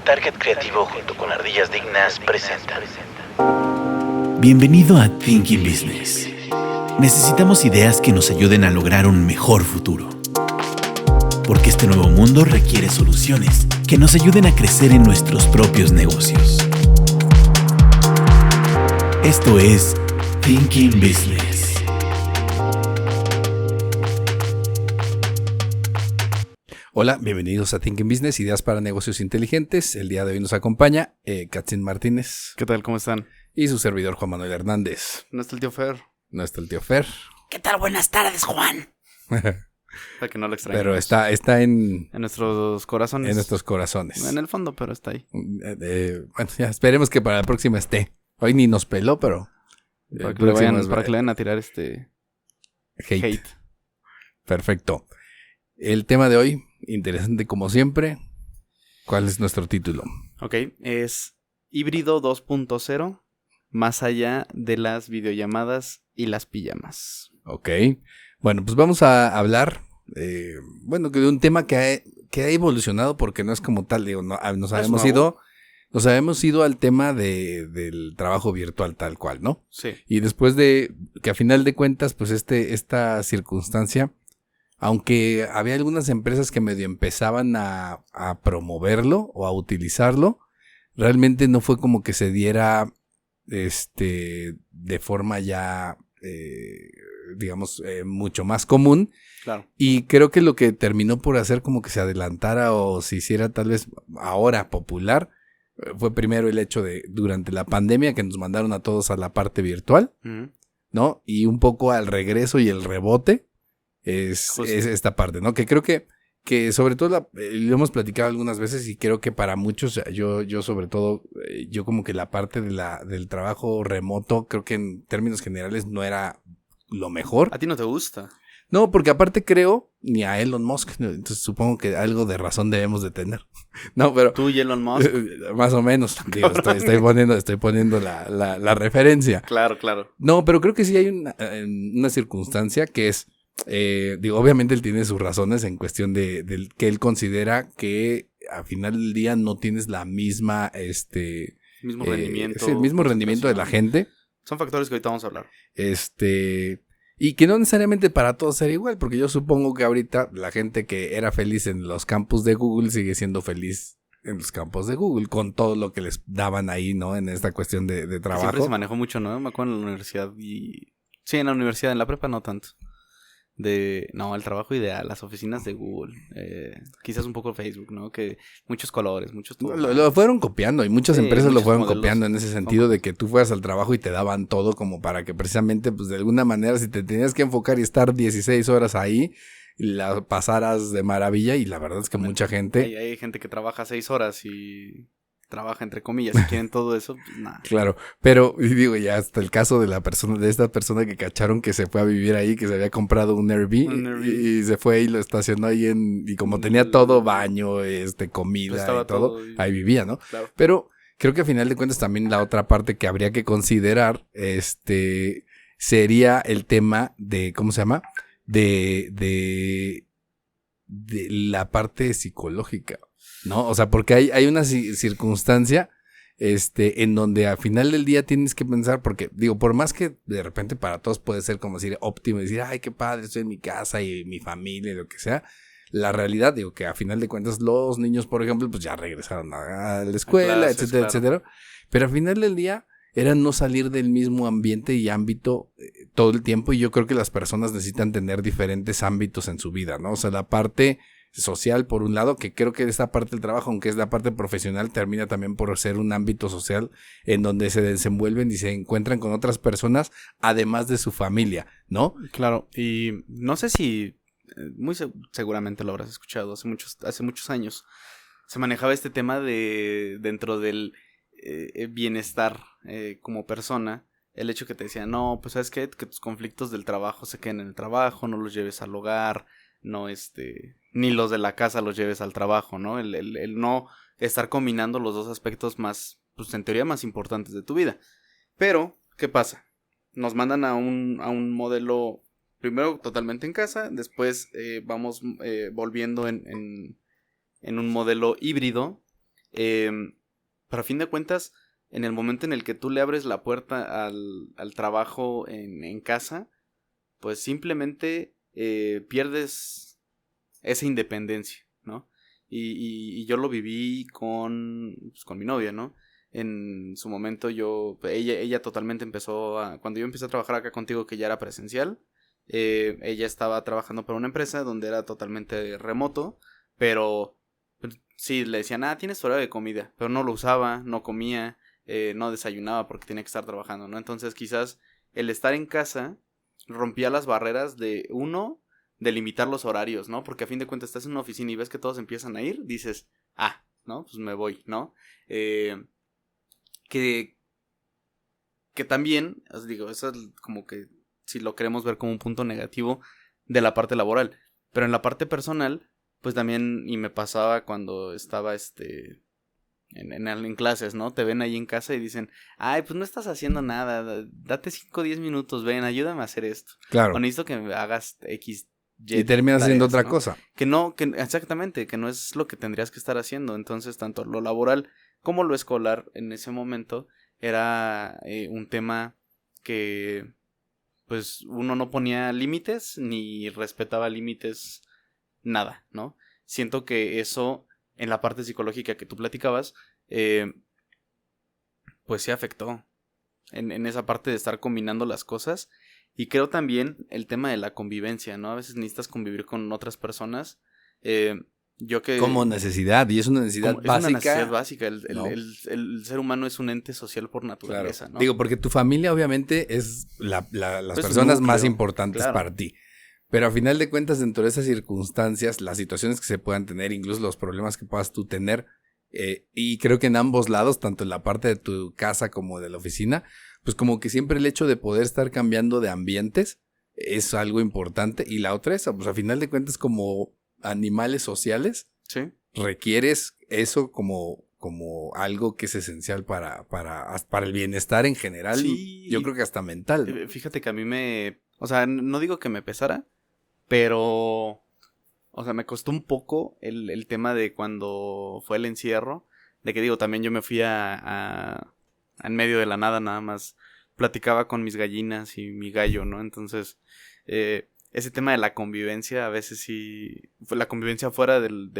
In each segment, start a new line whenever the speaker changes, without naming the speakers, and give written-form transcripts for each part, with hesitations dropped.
Target Creativo junto con Ardillas Dignas presenta.
Bienvenido a Thinking Business. Necesitamos ideas que nos ayuden a lograr un mejor futuro. Porque este nuevo mundo requiere soluciones que nos ayuden a crecer en nuestros propios negocios. Esto es Thinking Business.
Hola, bienvenidos a Thinking Business, ideas para negocios inteligentes. El día de hoy nos acompaña Katzin Martínez.
¿Qué tal? ¿Cómo están?
Y su servidor Juan Manuel Hernández.
¿No está el tío Fer?
No está el tío Fer.
¿Qué tal? Buenas tardes, Juan.
Para que no lo extrañemos.
Pero está en
nuestros corazones.
En nuestros corazones.
En el fondo, pero está ahí.
Bueno, ya esperemos que para la próxima esté. Hoy ni nos peló, pero...
Para que le vayan a tirar hate.
Perfecto. El tema de hoy, interesante como siempre. ¿Cuál es nuestro título?
Ok, es híbrido 2.0, más allá de las videollamadas y las pijamas.
Ok. Bueno, pues vamos a hablar, de un tema que ha evolucionado porque no es como tal, digo, nos habíamos ido al tema del trabajo virtual tal cual, ¿no?
Sí.
Y después de que a final de cuentas, pues esta circunstancia, aunque había algunas empresas que medio empezaban a promoverlo o a utilizarlo, realmente no fue como que se diera de forma ya, mucho más común.
Claro.
Y creo que lo que terminó por hacer como que se adelantara o se hiciera tal vez ahora popular, fue primero el hecho de durante la pandemia que nos mandaron a todos a la parte virtual, ¿no? Y un poco al regreso y el rebote. Es esta parte, ¿no? Que creo que sobre todo lo hemos platicado algunas veces y creo que para muchos, yo sobre todo, yo como que la parte del trabajo remoto, creo que en términos generales no era lo mejor.
¿A ti no te gusta?
No, porque aparte creo, ni a Elon Musk, entonces supongo que algo de razón debemos de tener. No, pero...
¿Tú y Elon Musk?
Más o menos, digo, estoy poniendo la referencia.
Claro.
No, pero creo que sí hay una circunstancia que es... obviamente él tiene sus razones en cuestión de que él considera que al final del día no tienes la misma
mismo rendimiento.
Sí, el mismo rendimiento de la gente.
Son factores que ahorita vamos a hablar.
Y que no necesariamente para todos será igual, porque yo supongo que ahorita la gente que era feliz en los campus de Google sigue siendo feliz en los campos de Google, con todo lo que les daban ahí, ¿no? En esta cuestión de trabajo.
Siempre se manejó mucho, ¿no? Me acuerdo en la universidad y... Sí, en la universidad, en la prepa no tanto. El trabajo ideal, las oficinas de Google, quizás un poco Facebook, ¿no? Que muchos colores, muchos...
Lo fueron copiando y muchas empresas lo fueron
modelos,
copiando en ese sentido de que tú fueras al trabajo y te daban todo como para que precisamente, pues de alguna manera, si te tenías que enfocar y estar 16 horas ahí, la pasaras de maravilla y la verdad es que mucha gente...
Hay gente que trabaja 6 horas y... trabaja entre comillas, si quieren todo eso, pues nada.
Claro, pero digo, ya hasta el caso de esta persona que cacharon que se fue a vivir ahí, que se había comprado un Airbnb y se fue y lo estacionó ahí y como tenía todo, baño, comida
pues
y todo, ahí vivía, ¿no?
Claro.
Pero creo que a final de cuentas también la otra parte que habría que considerar, sería el tema de, ¿cómo se llama? De la parte psicológica, ¿no? O sea, porque hay una circunstancia en donde al final del día tienes que pensar, porque digo, por más que de repente para todos puede ser como decir óptimo, decir, ay, qué padre, estoy en mi casa y mi familia y lo que sea, la realidad, digo, que a final de cuentas los niños, por ejemplo, pues ya regresaron a la escuela,
clases,
etcétera,
claro.
etcétera, pero al final del día era no salir del mismo ambiente y ámbito todo el tiempo, y yo creo que las personas necesitan tener diferentes ámbitos en su vida, ¿no? O sea, la parte social por un lado, que creo que esta parte del trabajo, aunque es la parte profesional, termina también por ser un ámbito social en donde se desenvuelven y se encuentran con otras personas, además de su familia, ¿no?
Claro, y no sé si, seguramente lo habrás escuchado, hace muchos años, se manejaba este tema de dentro del bienestar como persona, el hecho que te decían, no, pues ¿sabes qué? Que tus conflictos del trabajo se queden en el trabajo, no los lleves al hogar, no ni los de la casa los lleves al trabajo, ¿no? El no estar combinando los dos aspectos más, pues en teoría más importantes de tu vida. Pero, ¿qué pasa? Nos mandan a un modelo, primero totalmente en casa, después vamos volviendo en un modelo híbrido, Pero a fin de cuentas, en el momento en el que tú le abres la puerta al trabajo en casa, pues simplemente pierdes esa independencia, ¿no? Y yo lo viví con mi novia, ¿no? En su momento ella totalmente cuando yo empecé a trabajar acá contigo, que ya era presencial, ella estaba trabajando para una empresa donde era totalmente remoto, pero sí, le decían, tienes hora de comida, pero no lo usaba, no comía, no desayunaba porque tenía que estar trabajando, ¿no? Entonces quizás el estar en casa rompía las barreras de limitar los horarios, ¿no? Porque a fin de cuentas estás en una oficina y ves que todos empiezan a ir, dices, ¿no? Pues me voy, ¿no? Que también, os digo, eso es como que si lo queremos ver como un punto negativo de la parte laboral, pero en la parte personal, pues también, y me pasaba cuando estaba en clases, ¿no? Te ven ahí en casa y dicen, pues no estás haciendo nada, date 5 o 10 minutos, ven, ayúdame a hacer esto.
Claro.
O necesito que me hagas X,
Y terminas haciendo otra cosa.
Exactamente, que no es lo que tendrías que estar haciendo. Entonces, tanto lo laboral como lo escolar en ese momento era un tema que, pues, uno no ponía límites ni respetaba límites, nada, ¿no? Siento que eso, en la parte psicológica que tú platicabas, pues se afectó en esa parte de estar combinando las cosas. Y creo también el tema de la convivencia, ¿no? A veces necesitas convivir con otras personas.
Como necesidad, y es una necesidad básica.
Es una necesidad básica.
¿no?
El ser humano es un ente social por naturaleza,
claro.
¿no?
Digo, porque tu familia obviamente es las
pues
personas
núcleo,
más importantes
claro.
para ti. Pero a final de cuentas, dentro de esas circunstancias, las situaciones que se puedan tener, incluso los problemas que puedas tú tener, y creo que en ambos lados, tanto en la parte de tu casa como de la oficina, pues como que siempre el hecho de poder estar cambiando de ambientes es algo importante. Y la otra es, pues a final de cuentas, como animales sociales,
sí,
requieres eso como algo que es esencial para el bienestar en general.
Sí.
Yo creo que hasta mental, ¿no?
Fíjate que a mí o sea, no digo que me pesara, pero, o sea, me costó un poco el tema de cuando fue el encierro, de que digo, también yo me fui en medio de la nada más platicaba con mis gallinas y mi gallo, ¿no? Entonces, ese tema de la convivencia, a veces sí, la convivencia fuera del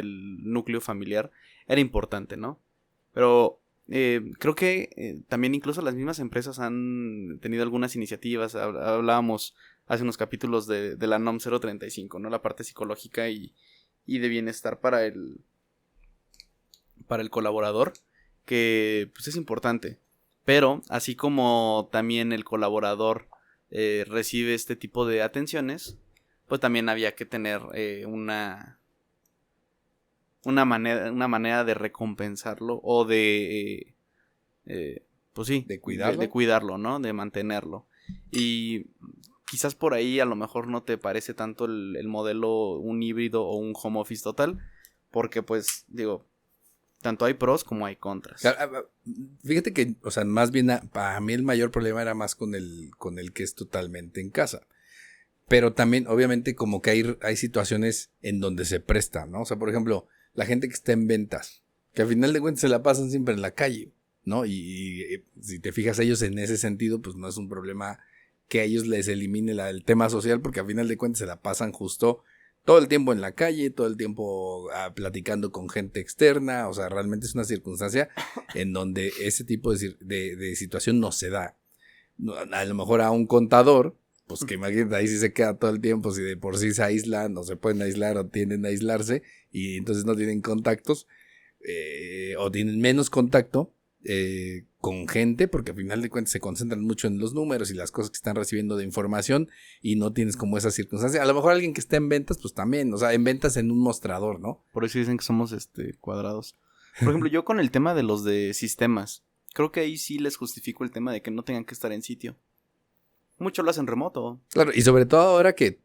núcleo familiar era importante, ¿no? Pero creo que también incluso las mismas empresas han tenido algunas iniciativas. Hablábamos hace unos capítulos de la NOM 035, ¿no? La parte psicológica y de bienestar para el colaborador, que pues es importante. Pero así como también el colaborador recibe este tipo de atenciones, pues también había que tener una manera de recompensarlo o de pues sí,
de cuidarlo.
De cuidarlo, ¿no? De mantenerlo. Y quizás por ahí a lo mejor no te parece tanto el modelo, un híbrido o un home office total, porque pues digo, tanto hay pros como hay contras.
Fíjate que, o sea, más bien para mí el mayor problema era más con el que es totalmente en casa. Pero también, obviamente, como que hay situaciones en donde se presta, ¿no? O sea, por ejemplo, la gente que está en ventas, que al final de cuentas se la pasan siempre en la calle, ¿no? Y si te fijas, ellos en ese sentido, pues no es un problema que a ellos les elimine el tema social, porque al final de cuentas se la pasan justo todo el tiempo en la calle, todo el tiempo platicando con gente externa. O sea, realmente es una circunstancia en donde ese tipo de situación no se da. A lo mejor a un contador, pues que imagínate, ahí sí se queda todo el tiempo, si de por sí se aíslan o se pueden aislar o tienden a aislarse y entonces no tienen contactos o tienen menos contacto con gente, porque al final de cuentas se concentran mucho en los números y las cosas que están recibiendo de información y no tienes como esa circunstancia. A lo mejor alguien que está en ventas, pues también, o sea, en ventas en un mostrador, ¿no?
Por eso dicen que somos cuadrados. Por ejemplo, yo con el tema de los de sistemas, creo que ahí sí les justifico el tema de que no tengan que estar en sitio. Mucho lo hacen remoto.
Claro, y sobre todo ahora que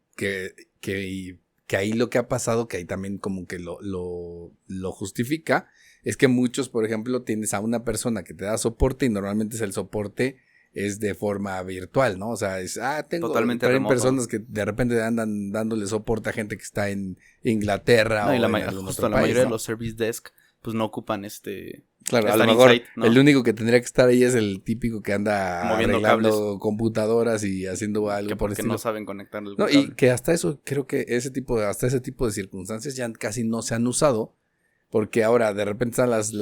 ahí lo que ha pasado, que ahí también como que lo justifica, es que muchos, por ejemplo, tienes a una persona que te da soporte y normalmente el soporte es de forma virtual, ¿no? O sea, tengo
totalmente remoto.
Personas que de repente andan dándole soporte a gente que está en Inglaterra
no,
o
y
en algún otro país,
la mayoría
¿no?
de los service desk pues no ocupan
Claro, a
estar
lo mejor
inside, ¿no?
el único que tendría que estar ahí es el típico que anda
Moviendo
arreglando computadoras y haciendo algo
que
por el
porque
estilo.
no saben conectar el
No,
cable.
y que hasta eso, creo que hasta ese tipo de circunstancias ya casi no se han usado, porque ahora de repente están las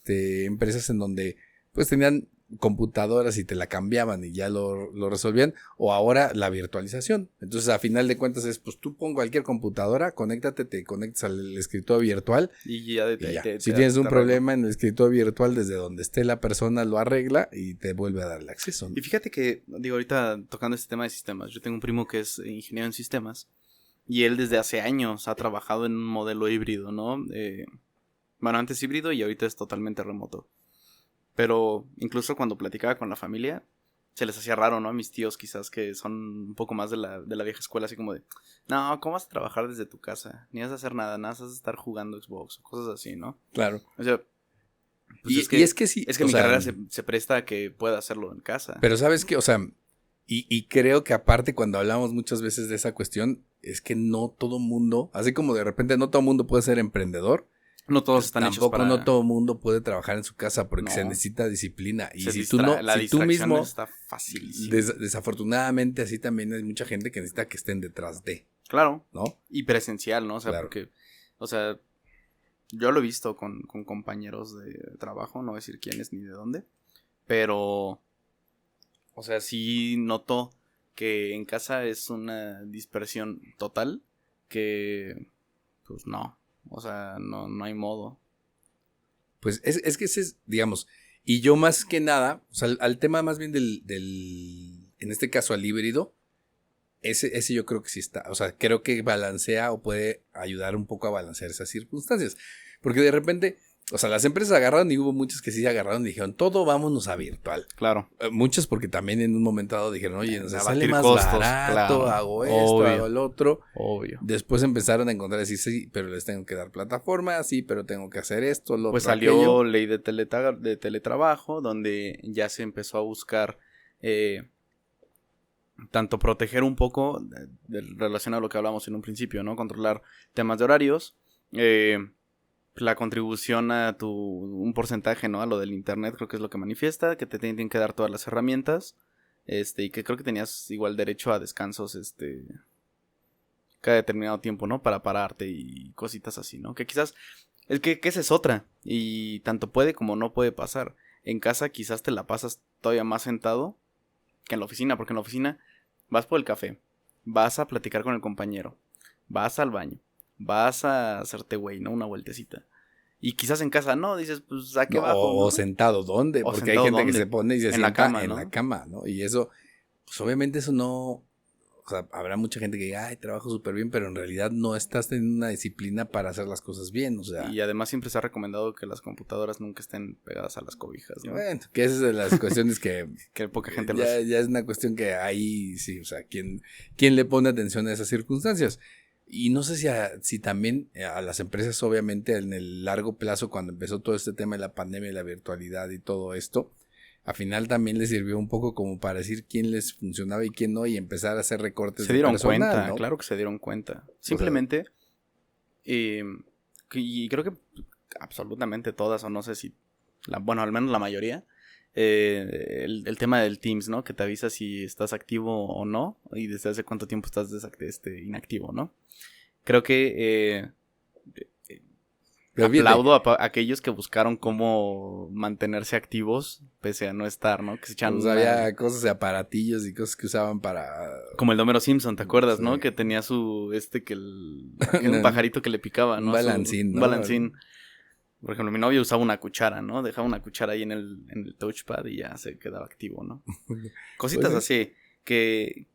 empresas en donde pues tenían computadoras y te la cambiaban y ya lo resolvían, o ahora la virtualización. Entonces, a final de cuentas es, pues tú pon cualquier computadora, te conectas al escritorio virtual
Y ya,
y ya. Si tienes un problema en el escritorio virtual, desde donde esté la persona lo arregla y te vuelve a dar el acceso, ¿no?
Y fíjate que, digo, ahorita tocando este tema de sistemas, yo tengo un primo que es ingeniero en sistemas y él desde hace años ha trabajado en un modelo híbrido, ¿no? Bueno, antes híbrido y ahorita es totalmente remoto. Pero incluso cuando platicaba con la familia, se les hacía raro, ¿no? A mis tíos quizás que son un poco más de la vieja escuela, así como de, no, ¿cómo vas a trabajar desde tu casa? Ni vas a hacer nada vas a estar jugando Xbox o cosas así, ¿no?
Claro.
O sea, pues
Y es que sí.
Es que
o
mi
sea,
carrera se presta a que pueda hacerlo en casa.
Pero sabes que, o sea, y creo que aparte cuando hablamos muchas veces de esa cuestión, es que no todo mundo, así como de repente no todo mundo puede ser emprendedor,
No todos
pues
están hechos
tampoco
para...
no todo mundo puede trabajar en su casa porque
No.
se necesita disciplina. Y
se
si
la
si tú
distracción
mismo,
está facilísimo.
desafortunadamente así también hay mucha gente que necesita que estén detrás de,
Claro.
¿no?
Y presencial, ¿no? O sea,
Claro.
porque, o sea, yo lo he visto con compañeros de trabajo, no voy a decir quiénes ni de dónde, pero, o sea, sí noto que en casa es una dispersión total que, pues no, o sea, no hay modo.
Pues es que ese es, digamos, y yo más que nada, o sea, al tema más bien en este caso al híbrido, ese yo creo que sí está, o sea, creo que balancea o puede ayudar un poco a balancear esas circunstancias, porque de repente, o sea, las empresas agarraron y hubo muchas que sí agarraron y dijeron, todo vámonos a virtual.
Claro.
Muchas porque también en un momento dado dijeron, oye, nos
Abatir
sale más
costos,
barato,
claro.
hago esto,
Obvio.
hago el otro.
Obvio.
Después empezaron a encontrar decir, sí, pero les tengo que dar plataforma, sí, pero tengo que hacer esto, lo
Pues
otro,
salió
aquello.
ley de teletrabajo, donde ya se empezó a buscar tanto proteger un poco relacionado a lo que hablamos en un principio, ¿no? Controlar temas de horarios, la contribución a un porcentaje, ¿no? A lo del internet, creo que es lo que manifiesta, que te tienen que dar todas las herramientas, y que creo que tenías igual derecho a descansos, cada determinado tiempo, ¿no? Para pararte y cositas así, ¿no? Que quizás, es que esa es otra, y tanto puede como no puede pasar. En casa quizás te la pasas todavía más sentado que en la oficina, porque en la oficina vas por el café, vas a platicar con el compañero, vas al baño, vas a hacerte güey, ¿no? Una vueltecita. Y quizás en casa no, dices, pues aquí
No,
abajo, ¿no?
o sentado, ¿dónde?
O
Porque
sentado,
hay gente que
¿dónde?
se pone y se
En
sienta
la cama,
en
¿no?
la cama, ¿no? Y eso, pues obviamente eso no, o sea, habrá mucha gente que diga, ay, trabajo súper bien, pero en realidad no estás teniendo una disciplina para hacer las cosas bien, o sea.
Y además siempre se ha recomendado que las computadoras nunca estén pegadas a las cobijas, ¿no?
Bueno, que esa es de las cuestiones que
Que poca gente lo
ya,
hace.
ya es una cuestión que ahí sí, o sea, ¿quién le pone atención a esas circunstancias? Y no sé si también a las empresas, obviamente, en el largo plazo, cuando empezó todo este tema de la pandemia y la virtualidad y todo esto, al final también les sirvió un poco como para decir quién les funcionaba y quién no, y empezar a hacer recortes
Se
de
dieron
personal,
cuenta,
¿no?
claro que se dieron cuenta. Simplemente, y creo que absolutamente todas, o no sé si, bueno, al menos la mayoría, el tema del Teams, ¿no? Que te avisa si estás activo o no, y desde hace cuánto tiempo estás inactivo, ¿no? Creo que
Pero fíjate,
aplaudo a aquellos que buscaron cómo mantenerse activos pese a no estar, ¿no? Que se echan
pues había cosas de aparatillos y cosas que usaban para...
como el de Homero Simpson, ¿te acuerdas,
Sí.
no? Que tenía su, que era un pajarito que le picaba, ¿no?
Un balancín,
Un
¿no?
balancín. Por ejemplo, mi novio usaba una cuchara, ¿no? Dejaba una cuchara ahí en el touchpad y ya se quedaba activo, ¿no? Cositas
Pues
así que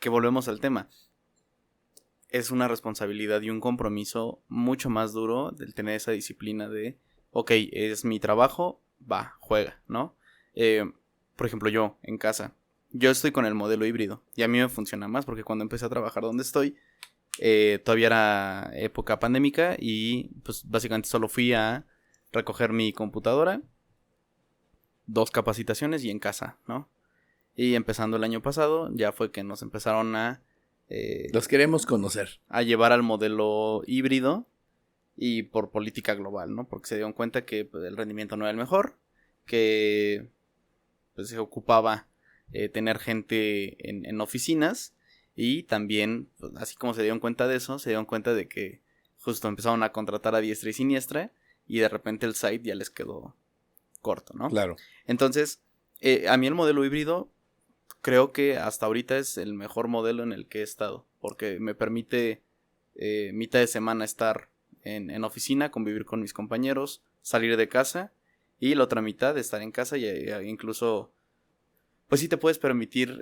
volvemos al tema. Es una responsabilidad y un compromiso mucho más duro del tener esa disciplina de, ok, es mi trabajo, va, juega, ¿no? Por ejemplo, yo, en casa, yo estoy con el modelo híbrido y a mí me funciona más porque cuando empecé a trabajar donde estoy, todavía era época pandémica y pues básicamente solo fui a recoger mi computadora, 2 capacitaciones y en casa, ¿no? Y empezando el año pasado ya fue que nos empezaron
los queremos conocer.
a llevar al modelo híbrido y por política global, ¿no? Porque se dieron cuenta que pues, el rendimiento no era el mejor, que pues, se ocupaba tener gente en oficinas y también, pues, así como se dieron cuenta de eso, se dieron cuenta de que justo empezaron a contratar a diestra y siniestra y de repente el site ya les quedó corto, ¿no?
Claro.
Entonces, a mí el modelo híbrido creo que hasta ahorita es el mejor modelo en el que he estado, porque me permite mitad de semana estar en oficina, convivir con mis compañeros, salir de casa y la otra mitad estar en casa y incluso, pues sí te puedes permitir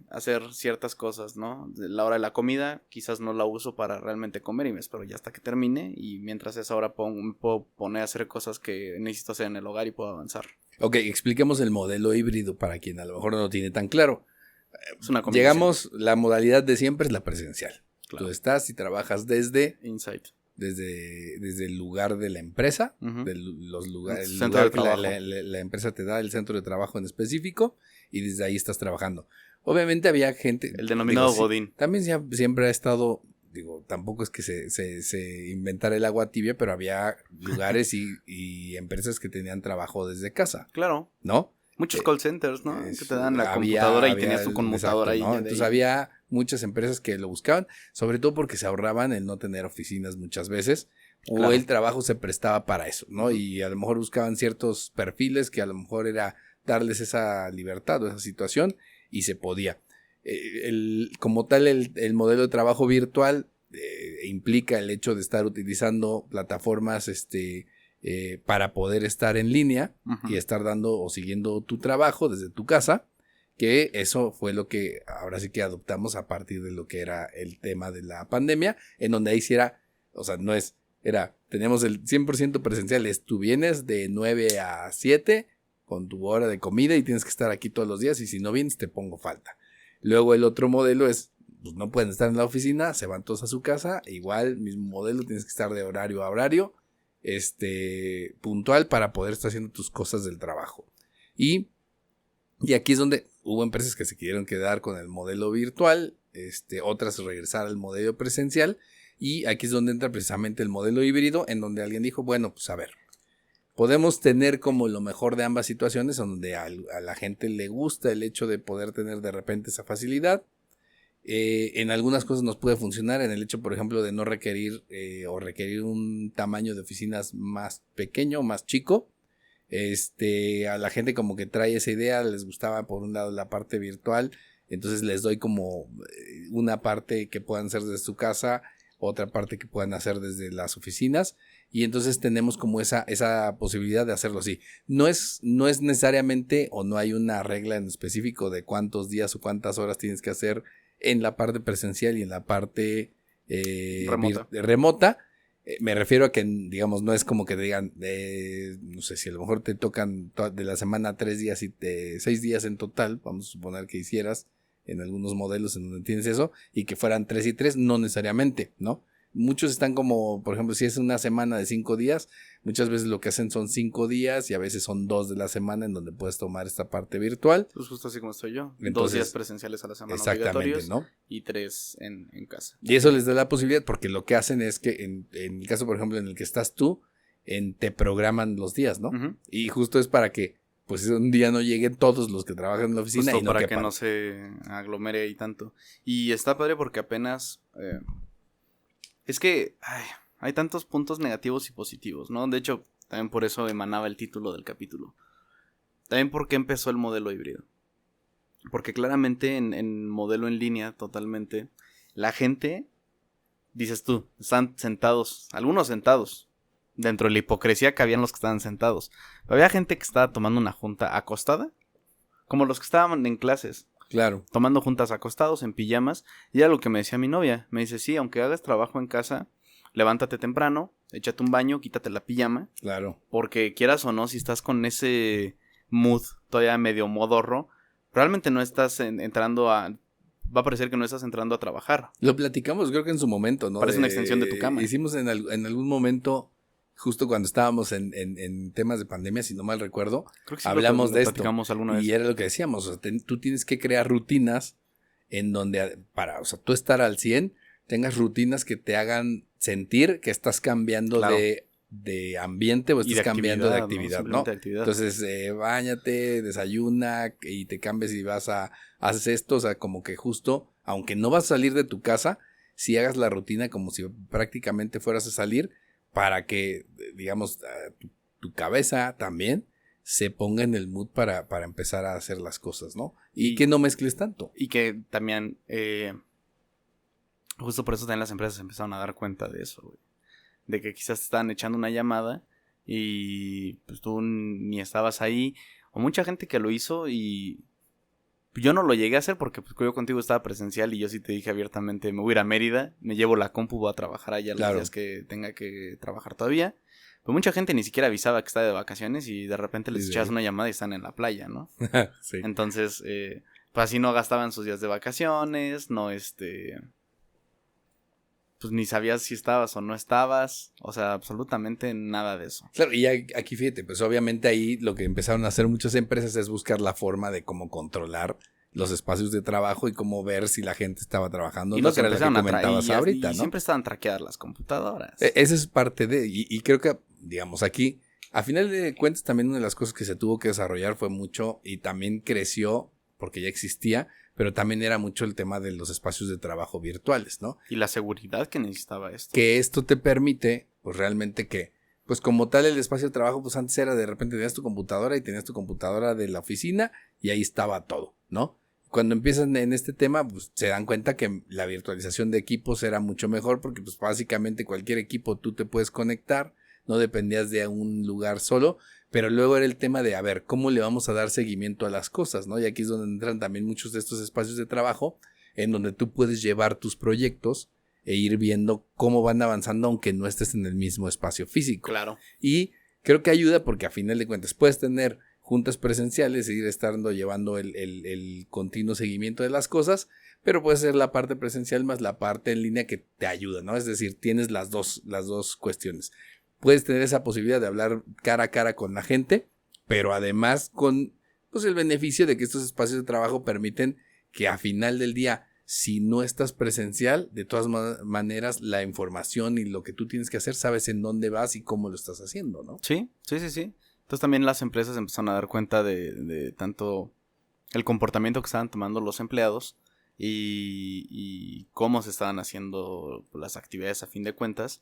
hacer ciertas cosas, ¿no? La hora de la comida quizás no la uso para realmente comer y me espero ya hasta que termine y mientras esa hora me puedo poner a hacer cosas que necesito hacer en el hogar y puedo avanzar.
Ok, expliquemos el modelo híbrido para quien a lo mejor no lo tiene tan claro.
Es una combinación.
Llegamos, la modalidad de siempre es la presencial.
Claro.
Tú estás y trabajas desde
Insight.
el lugar de la empresa,
Ujú.
de los lugares,
El
el
centro
lugar
de
que
trabajo.
la empresa te da, el centro de trabajo en específico, y desde ahí estás trabajando. Obviamente había gente...
El denominado
sí,
Godín.
también siempre ha estado, tampoco es que se inventara el agua tibia, pero había lugares y empresas que tenían trabajo desde casa,
Claro.
¿no?
Muchos call centers, ¿no? Que te dan la
Había-
computadora y
había
tenías tu conmutadora ahí.
exacto, ¿no?
ya de
Entonces
ahí.
había muchas empresas que lo buscaban, sobre todo porque se ahorraban el no tener oficinas muchas veces, o
Claro.
el trabajo se prestaba para eso, ¿no? Y a lo mejor buscaban ciertos perfiles que a lo mejor era darles esa libertad o esa situación y se podía. Como tal, el modelo de trabajo virtual implica el hecho de estar utilizando plataformas para poder estar en línea
Ujú.
y estar dando o siguiendo tu trabajo desde tu casa, que eso fue lo que ahora sí que adoptamos a partir de lo que era el tema de la pandemia, en donde ahí sí era, o sea, teníamos el 100% presencial, tú vienes de 9 a 7 con tu hora de comida y tienes que estar aquí todos los días y si no vienes te pongo falta. Luego el otro modelo es, pues no pueden estar en la oficina, se van todos a su casa, igual mismo modelo, tienes que estar de horario a horario, puntual para poder estar haciendo tus cosas del trabajo. Y aquí es donde hubo empresas que se quisieron quedar con el modelo virtual, otras regresar al modelo presencial, y aquí es donde entra precisamente el modelo híbrido, en donde alguien dijo, bueno, pues a ver, podemos tener como lo mejor de ambas situaciones, donde a la gente le gusta el hecho de poder tener de repente esa facilidad. En algunas cosas nos puede funcionar, en el hecho, por ejemplo, de no requerir o requerir un tamaño de oficinas más pequeño, más chico. A la gente como que trae esa idea, les gustaba por un lado la parte virtual, entonces les doy como una parte que puedan hacer desde su casa, otra parte que puedan hacer desde las oficinas, y entonces tenemos como esa posibilidad de hacerlo así. No es necesariamente, o no hay una regla en específico de cuántos días o cuántas horas tienes que hacer en la parte presencial y en la parte remota. Me refiero a que, digamos, no es como que digan, no sé, si a lo mejor te tocan de la semana 3 días y 6 días en total, vamos a suponer que hicieras en algunos modelos en donde tienes eso, y que fueran 3 y 3, no necesariamente, ¿no? Muchos están como, por ejemplo, si es una semana de 5 días, muchas veces lo que hacen son 5 días y a veces son 2 de la semana en donde puedes tomar esta parte virtual.
Pues justo así como estoy yo.
Entonces,
2 días presenciales a la semana
exactamente,
obligatorios,
¿no?
y 3 en casa.
Y eso les da la posibilidad, porque lo que hacen es que en el caso, por ejemplo, en el que estás tú, te programan los días, ¿no?
Uh-huh.
Y justo es para que pues un día no lleguen todos los que trabajan en la oficina.
Justo
y no
para
quepan.
que no se aglomere ahí tanto. Y está padre porque apenas... es que hay tantos puntos negativos y positivos, ¿no? De hecho, también por eso emanaba el título del capítulo. También porque empezó el modelo híbrido. Porque claramente en modelo en línea totalmente, la gente, dices tú, están sentados, algunos sentados, dentro de la hipocresía que habían los que estaban sentados. Pero había gente que estaba tomando una junta acostada, como los que estaban en clases.
Claro.
Tomando juntas acostados, en pijamas. Y era lo que me decía mi novia. Me dice, sí, aunque hagas trabajo en casa, levántate temprano, échate un baño, quítate la pijama.
Claro.
Porque quieras o no, si estás con ese mood todavía medio modorro, realmente no estás entrando a... Va a parecer que no estás entrando a trabajar.
Lo platicamos creo que en su momento, ¿no?
Parece una extensión de tu cama.
Hicimos en algún momento, justo cuando estábamos en temas de pandemia, si no mal recuerdo,
Creo que sí
hablamos de esto.
Platicamos alguna vez.
Y era lo que decíamos, o sea, tú tienes que crear rutinas en donde, o sea, tú estar al 100, tengas rutinas que te hagan sentir que estás cambiando
Claro.
de ambiente o
Y
estás cambiando de actividad, ¿no?
Simplemente de actividad.
Entonces, báñate, desayuna y te cambies y haces esto, o sea, como que justo, aunque no vas a salir de tu casa, si hagas la rutina como si prácticamente fueras a salir para que, digamos, tu cabeza también se ponga en el mood para empezar a hacer las cosas, ¿no? Y que no mezcles tanto.
Y que también, justo por eso también las empresas empezaron a dar cuenta de eso, güey. De que quizás te estaban echando una llamada y pues tú ni estabas ahí. O mucha gente que lo hizo y yo no lo llegué a hacer porque pues, yo contigo estaba presencial y yo sí te dije abiertamente, me voy a ir a Mérida, me llevo la compu, voy a trabajar allá los días que tenga que trabajar todavía. Pero mucha gente ni siquiera avisaba que estaba de vacaciones y de repente les echabas una llamada y están en la playa, ¿no?
Sí.
Entonces, pues así no gastaban sus días de vacaciones, no pues ni sabías si estabas o no estabas, o sea, absolutamente nada de eso.
Claro, y aquí fíjate, pues obviamente ahí lo que empezaron a hacer muchas empresas es buscar la forma de cómo controlar los espacios de trabajo y cómo ver si la gente estaba trabajando.
Y
¿no?
los
Que era lo que
empezaron a
comentabas
traer,
ahorita,
y
¿no?
siempre estaban traqueadas las computadoras.
Esa es parte de, y creo que, digamos, aquí, a final de cuentas, también una de las cosas que se tuvo que desarrollar fue mucho, y también creció, porque ya existía, pero también era mucho el tema de los espacios de trabajo virtuales, ¿no?
Y la seguridad que necesitaba esto.
Que esto te permite, pues realmente que, pues como tal el espacio de trabajo, pues antes era de repente tenías tu computadora y tenías tu computadora de la oficina y ahí estaba todo, ¿no? Cuando empiezan en este tema, pues se dan cuenta que la virtualización de equipos era mucho mejor porque pues básicamente cualquier equipo tú te puedes conectar, no dependías de un lugar solo, pero luego era el tema de, a ver, ¿cómo le vamos a dar seguimiento a las cosas, no? Y aquí es donde entran también muchos de estos espacios de trabajo en donde tú puedes llevar tus proyectos e ir viendo cómo van avanzando aunque no estés en el mismo espacio físico.
Claro.
Y creo que ayuda porque a final de cuentas puedes tener juntas presenciales e ir estando llevando el continuo seguimiento de las cosas, pero puede ser la parte presencial más la parte en línea que te ayuda, ¿no? Es decir, tienes las dos cuestiones. Puedes tener esa posibilidad de hablar cara a cara con la gente, pero además con pues, el beneficio de que estos espacios de trabajo permiten que a final del día, si no estás presencial, de todas maneras la información y lo que tú tienes que hacer, sabes en dónde vas y cómo lo estás haciendo, ¿no?
Sí. Entonces también las empresas empezaron a dar cuenta de tanto el comportamiento que estaban tomando los empleados y cómo se estaban haciendo las actividades a fin de cuentas.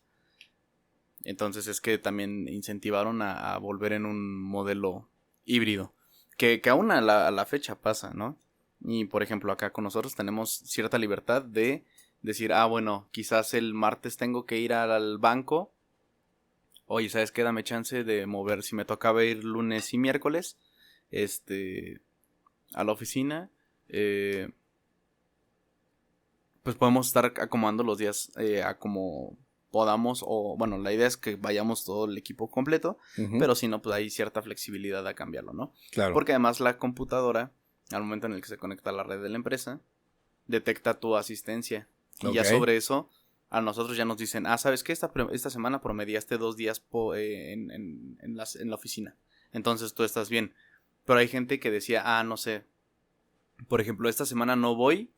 Entonces es que también incentivaron a volver en un modelo híbrido, que aún a la fecha pasa, ¿no? Y por ejemplo acá con nosotros tenemos cierta libertad de decir, bueno, quizás el martes tengo que ir al banco. Oye, ¿sabes qué? Dame chance de mover, si me tocaba ir lunes y miércoles, a la oficina, pues podemos estar acomodando los días a como podamos, o bueno, la idea es que vayamos todo el equipo completo, pero si no, pues hay cierta flexibilidad a cambiarlo, ¿no?
Claro.
Porque además la computadora, al momento en el que se conecta a la red de la empresa, detecta tu asistencia, y ya sobre eso a nosotros ya nos dicen, ¿sabes qué? Esta semana promediaste 2 días en la oficina. Entonces tú estás bien. Pero hay gente que decía, no sé. Por ejemplo, esta semana no voy.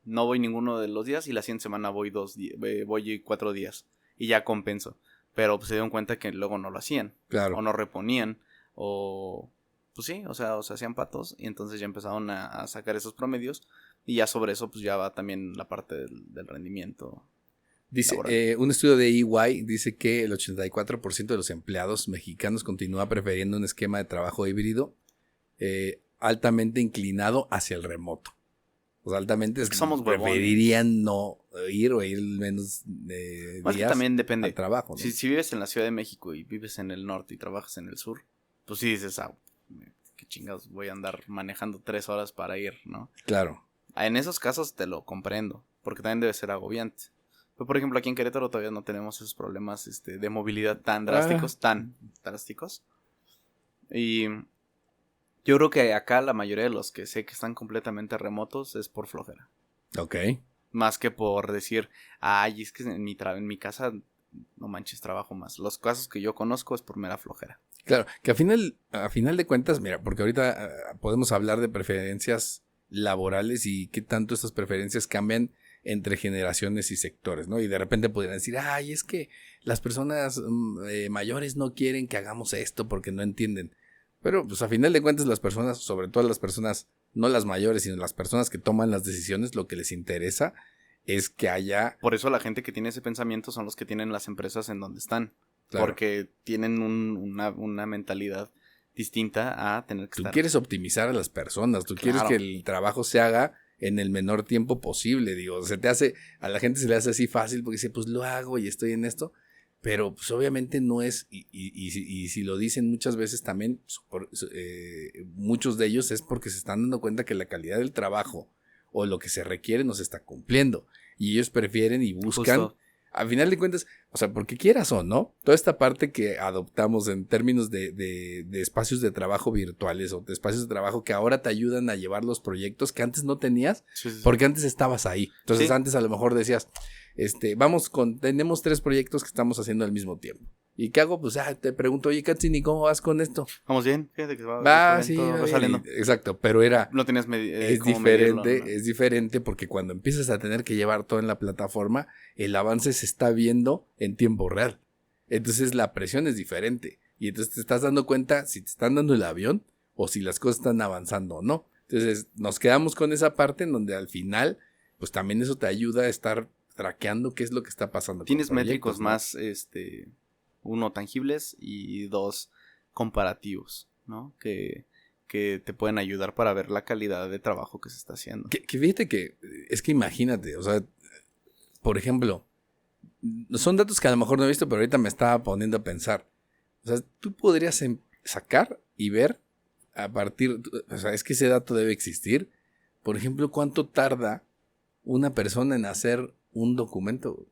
No voy ninguno de los días. Y la siguiente semana voy 4 días. Y ya compenso. Pero pues, se dieron cuenta que luego no lo hacían.
Claro.
O no reponían. O pues sí, o sea, se hacían patos. Y entonces ya empezaron a sacar esos promedios. Y ya sobre eso, pues ya va también la parte del rendimiento.
Dice, un estudio de EY dice que el 84% de los empleados mexicanos continúa prefiriendo un esquema de trabajo híbrido altamente inclinado hacia el remoto. O sea, altamente
es que somos
preferirían no ir o ir menos días
que también depende
al trabajo, ¿no?
Si vives en la Ciudad de México y vives en el norte y trabajas en el sur, pues sí dices, qué chingados voy a andar manejando 3 horas para ir, ¿no?
Claro.
En esos casos te lo comprendo, porque también debe ser agobiante. Pero, por ejemplo, aquí en Querétaro todavía no tenemos esos problemas de movilidad tan drásticos, Y yo creo que acá la mayoría de los que sé que están completamente remotos es por flojera.
Ok.
Más que por decir, es que en mi casa, no manches, trabajo más. Los casos que yo conozco es por mera flojera.
Claro, que a final de cuentas, mira, porque ahorita podemos hablar de preferencias laborales y qué tanto estas preferencias cambian entre generaciones y sectores, ¿no? Y de repente podrían decir, ay, es que las personas mayores no quieren que hagamos esto porque no entienden. Pero pues a final de cuentas las personas, sobre todo las personas, no las mayores, sino las personas que toman las decisiones, lo que les interesa es que haya...
Por eso la gente que tiene ese pensamiento son los que tienen las empresas en donde están.
Claro.
Porque tienen una mentalidad distinta a tener que
Tú
estar...
quieres optimizar a las personas, tú quieres
Claro.
que el trabajo se haga en el menor tiempo posible, digo, a la gente se le hace así fácil porque dice, pues lo hago y estoy en esto, pero pues obviamente no es, y si lo dicen muchas veces también, muchos de ellos es porque se están dando cuenta que la calidad del trabajo o lo que se requiere no se está cumpliendo, y ellos prefieren y buscan...
Justo.
A final de cuentas, o sea, porque quieras o no, toda esta parte que adoptamos en términos de espacios de trabajo virtuales o de espacios de trabajo que ahora te ayudan a llevar los proyectos que antes no tenías,
Sí, sí, sí.
porque antes estabas ahí. Entonces
Sí.
antes a lo mejor decías, tenemos 3 proyectos que estamos haciendo al mismo tiempo. ¿Y qué hago? Pues te pregunto, oye, Katsini, ¿cómo vas con esto?
Vamos bien, fíjate que
Va, sí,
va
va
saliendo.
bien. Exacto, pero era...
No tenías
Es
cómo
diferente,
medirlo, ¿no?
es diferente porque cuando empiezas a tener que llevar todo en la plataforma, el avance se está viendo en tiempo real. Entonces la presión es diferente. Y entonces te estás dando cuenta si te están dando el avión o si las cosas están avanzando o no. Entonces nos quedamos con esa parte en donde al final, pues también eso te ayuda a estar traqueando qué es lo que está pasando.
Tienes
con proyectos,
métricos
¿no?
más, uno, tangibles y 2, comparativos, ¿no? Que te pueden ayudar para ver la calidad de trabajo que se está haciendo.
Que fíjate que, es que imagínate, o sea, por ejemplo, son datos que a lo mejor no he visto, pero ahorita me estaba poniendo a pensar. O sea, tú podrías sacar y ver a partir, o sea, es que ese dato debe existir. Por ejemplo, ¿cuánto tarda una persona en hacer un documento?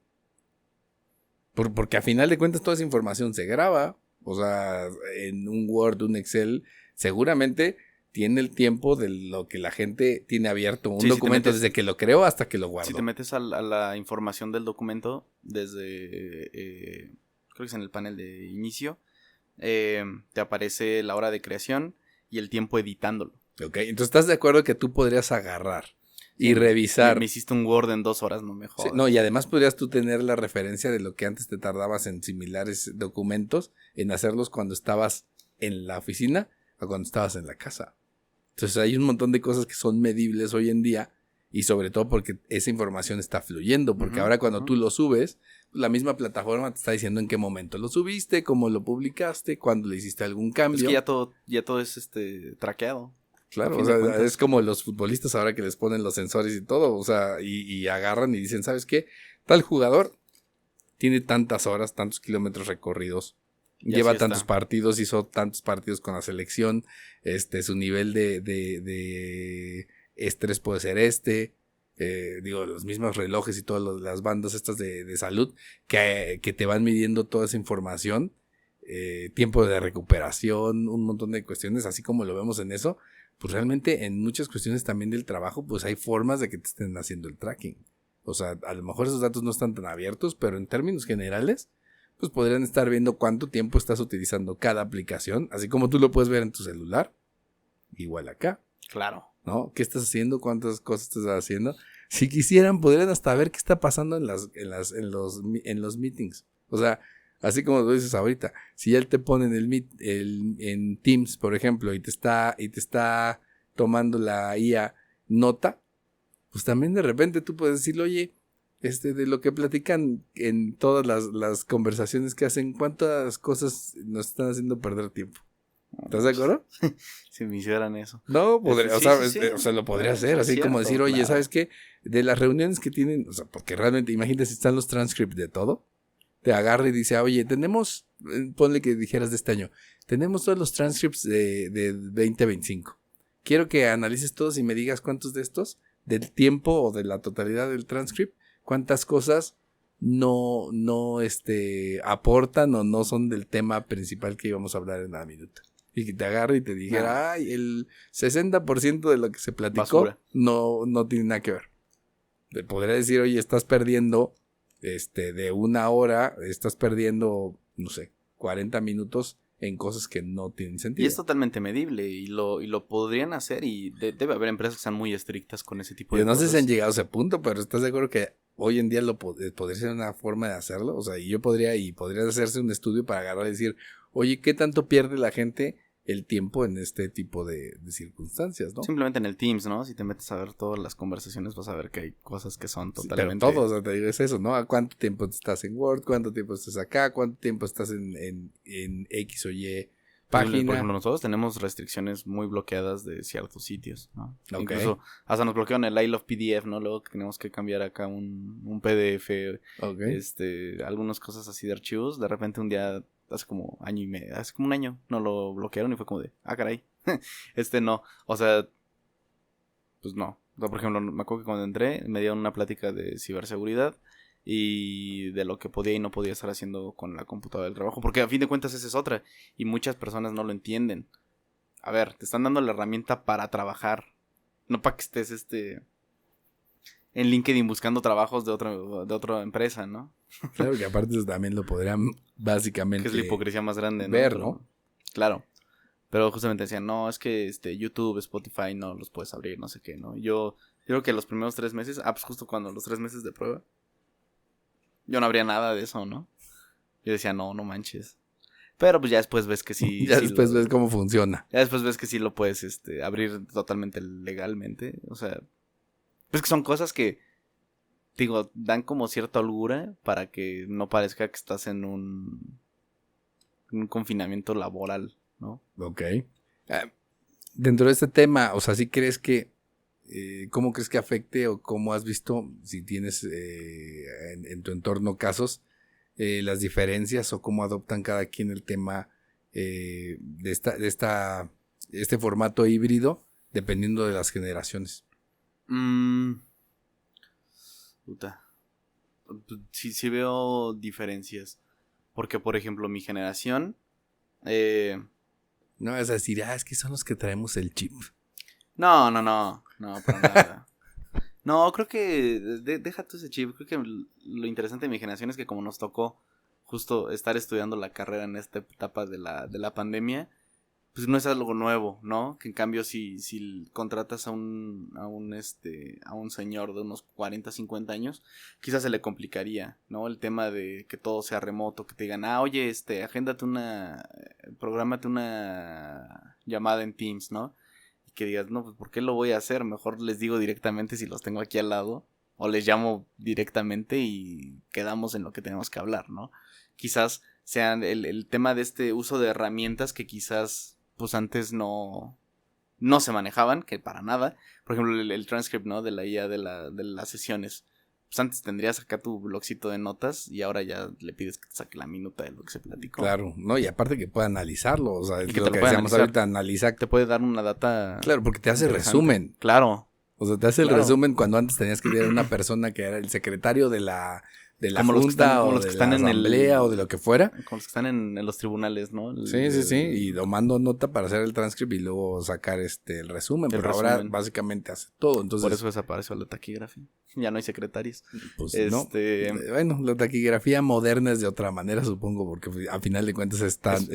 Porque a final de cuentas toda esa información se graba, o sea, en un Word, un Excel, seguramente tiene el tiempo de lo que la gente tiene abierto un
Sí, si te
documento
metes-
desde que lo creó hasta que lo guardó.
Si te metes a la información del documento desde, creo que es en el panel de inicio, te aparece la hora de creación y el tiempo editándolo.
Ok, entonces ¿estás de acuerdo que tú podrías agarrar y
Sí,
revisar?
Me hiciste un Word en 2 horas, no me
Sí,
jodas.
no, y además podrías tú tener la referencia de lo que antes te tardabas en similares documentos, en hacerlos cuando estabas en la oficina o cuando estabas en la casa. Entonces hay un montón de cosas que son medibles hoy en día y sobre todo porque esa información está fluyendo, porque
Ujú,
ahora cuando
ujú.
tú lo subes, la misma plataforma te está diciendo en qué momento lo subiste, cómo lo publicaste, cuándo le hiciste algún cambio.
Es que ya todo es traqueado.
Claro,
a
o
fin de
sea,
cuentas.
es como los futbolistas ahora que les ponen los sensores y todo, o sea, y agarran y dicen, ¿sabes qué? Tal jugador tiene tantas horas, tantos kilómetros recorridos,
Y
lleva
así
tantos
está.
partidos, hizo tantos partidos con la selección, su nivel de estrés puede ser los mismos relojes y todas las bandas estas de salud que te van midiendo toda esa información, tiempo de recuperación, un montón de cuestiones, así como lo vemos en eso, pues realmente en muchas cuestiones también del trabajo, pues hay formas de que te estén haciendo el tracking. O sea, a lo mejor esos datos no están tan abiertos, pero en términos generales, pues podrían estar viendo cuánto tiempo estás utilizando cada aplicación, así como tú lo puedes ver en tu celular, igual acá,
Claro.
¿no? ¿Qué estás haciendo? ¿Cuántas cosas estás haciendo? Si quisieran, podrían hasta ver qué está pasando en los meetings. O sea, así como lo dices ahorita, si ya te ponen en Teams, por ejemplo, y te está tomando la IA nota, pues también de repente tú puedes decirle, oye, de lo que platican en todas las conversaciones que hacen, ¿cuántas cosas nos están haciendo perder tiempo? ¿Estás de acuerdo?
Si me hicieran eso.
No, podría,
Sí,
o sea,
sí, sí.
o sea, lo podría
Bueno,
hacer,
es
así como
cierto,
decir, oye,
claro.
¿sabes qué? De las reuniones que tienen, o sea, porque realmente, imagínate si están los transcripts de todo, te agarra y dice, oye, ponle que dijeras de este año, tenemos todos los transcripts de 2025. Quiero que analices todos y me digas cuántos de estos, del tiempo o de la totalidad del transcript, cuántas cosas no aportan o no son del tema principal que íbamos a hablar en la minuta. Y que te agarre y te dijera, ay, el 60% de lo que se platicó
Basura.
no tiene nada que ver. Te podría decir, oye, estás perdiendo de 1 hora, estás perdiendo, no sé, 40 minutos en cosas que no tienen sentido.
Y es totalmente medible y lo podrían hacer y debe haber empresas que sean muy estrictas con ese tipo de
Yo no sé
cosas.
si han llegado a ese punto, pero ¿estás de acuerdo que hoy en día podría ser una forma de hacerlo? O sea, y podría hacerse un estudio para agarrar y decir, oye, ¿qué tanto pierde la gente el tiempo en este tipo de circunstancias, ¿no?
Simplemente en el Teams, ¿no? Si te metes a ver todas las conversaciones vas a ver que hay cosas que son totalmente...
Pero todo, o sea, te digo, es eso, ¿no? ¿A cuánto tiempo estás en Word? ¿Cuánto tiempo estás acá? ¿Cuánto tiempo estás en X o Y página?
Por ejemplo, nosotros tenemos restricciones muy bloqueadas de ciertos sitios, ¿no?
Ok.
Incluso hasta nos bloquearon el I Love PDF, ¿no? Luego que tenemos que cambiar acá un PDF,
Ok.
algunas cosas así de archivos. De repente un día, hace como un año, nos lo bloquearon y fue como de, caray, no, o sea, pues no. O sea, por ejemplo, me acuerdo que cuando entré me dieron una plática de ciberseguridad y de lo que podía y no podía estar haciendo con la computadora del trabajo, porque a fin de cuentas esa es otra y muchas personas no lo entienden. A ver, te están dando la herramienta para trabajar, no para que estés en LinkedIn buscando trabajos de otra empresa, ¿no?
Claro que aparte eso también lo podrían básicamente
Que es la hipocresía más grande, ¿no?
ver, ¿no?
Claro. Pero justamente decían, no, es que YouTube, Spotify no los puedes abrir, no sé qué, ¿no? Yo creo que los primeros 3 meses, pues justo cuando los 3 meses de prueba, yo no abría nada de eso, ¿no? Yo decía, no manches. Pero pues ya después ves que sí.
Ya
sí
después ves cómo funciona.
Ya después ves que sí lo puedes abrir totalmente legalmente. O sea, pues que son cosas que, digo, dan como cierta holgura para que no parezca que estás en un confinamiento laboral, ¿no?
Ok. Dentro de este tema, o sea, ¿sí crees que cómo crees que afecte o cómo has visto, si tienes en tu entorno casos, las diferencias o cómo adoptan cada quien el tema de este formato híbrido dependiendo de las generaciones?
Puta. Sí veo diferencias. Porque, por ejemplo, mi generación...
No vas a decir, es que son los que traemos el chip.
No, para nada. No, creo que deja tú ese chip. Creo que lo interesante de mi generación es que como nos tocó justo estar estudiando la carrera en esta etapa de la pandemia, pues no es algo nuevo, ¿no? Que en cambio si contratas a un señor de unos 40, 50 años, quizás se le complicaría, ¿no? El tema de que todo sea remoto, que te digan, oye, agéndate prográmate una llamada en Teams, ¿no? Y que digas, no, pues ¿por qué lo voy a hacer? Mejor les digo directamente si los tengo aquí al lado, o les llamo directamente y quedamos en lo que tenemos que hablar, ¿no? Quizás sean el tema de este uso de herramientas que quizás pues antes no se manejaban, que para nada. Por ejemplo, el transcript, ¿no? De la IA de las sesiones. Pues antes tendrías acá tu blogcito de notas y ahora ya le pides que te saque la minuta de lo que se platicó.
Claro, no, y aparte que pueda analizarlo, o sea, es
que
lo
te
que
lo pueda
decíamos
analizar.
ahorita, analiza.
Te puede dar una data.
Claro, porque te hace resumen.
Claro.
O sea, te hace el
Claro.
resumen cuando antes tenías que ir a una persona que era el secretario de la
Como los que
junta
están- como
o
los
de
que están
la
en el-
asamblea o de lo que fuera.
Como los que están en los tribunales, ¿no?
Sí, y tomando nota para hacer el transcript y luego sacar el resumen,
El
pero ahora
resumen.
básicamente hace todo, entonces
Por eso desapareció la taquigrafía. Ya no hay secretarias.
pues no. Bueno, la taquigrafía moderna es de otra manera, supongo, porque a final de cuentas
Es Python,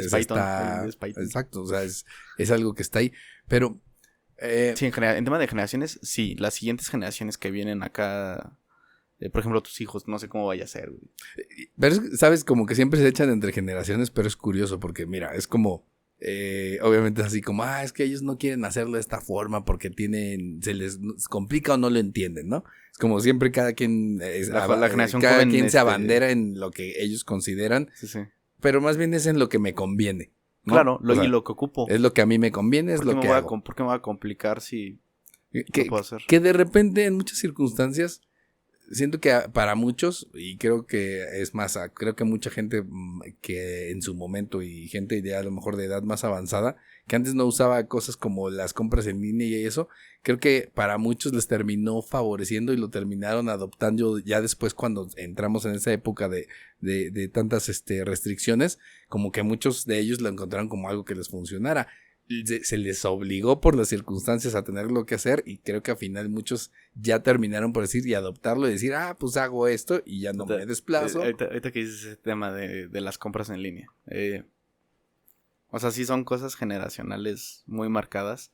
es Python.
exacto, o sea, es algo que está ahí, pero
Sí, en tema de generaciones, sí. Las siguientes generaciones que vienen acá, por ejemplo, tus hijos, no sé cómo vaya a ser, güey.
pero sabes, como que siempre se echan entre generaciones, pero es curioso porque mira, es como obviamente es así como, es que ellos no quieren hacerlo de esta forma porque se les complica o no lo entienden, ¿no? Es como siempre cada quien
La generación
cada
joven,
quien se abandera en lo que ellos consideran,
Sí.
pero más bien es en lo que me conviene, ¿no?
Claro,
O sea,
y lo que ocupo.
es lo que a mí me conviene, es
¿Por qué
lo que hago.
¿Por qué me voy a complicar si
Que,
lo puedo hacer?
que de repente en muchas circunstancias siento que para muchos, y creo que es más, creo que mucha gente que en su momento y gente ya a lo mejor de edad más avanzada, que antes no usaba cosas como las compras en línea y eso, creo que para muchos les terminó favoreciendo y lo terminaron adoptando ya después cuando entramos en esa época de tantas restricciones, como que muchos de ellos lo encontraron como algo que les funcionara. Se les obligó por las circunstancias a tener lo que hacer y creo que al final muchos ya terminaron por decir y adoptarlo y decir, pues hago esto y ya no me desplazo.
Ahorita que dices ese tema de las compras en línea. O sea, sí son cosas generacionales muy marcadas.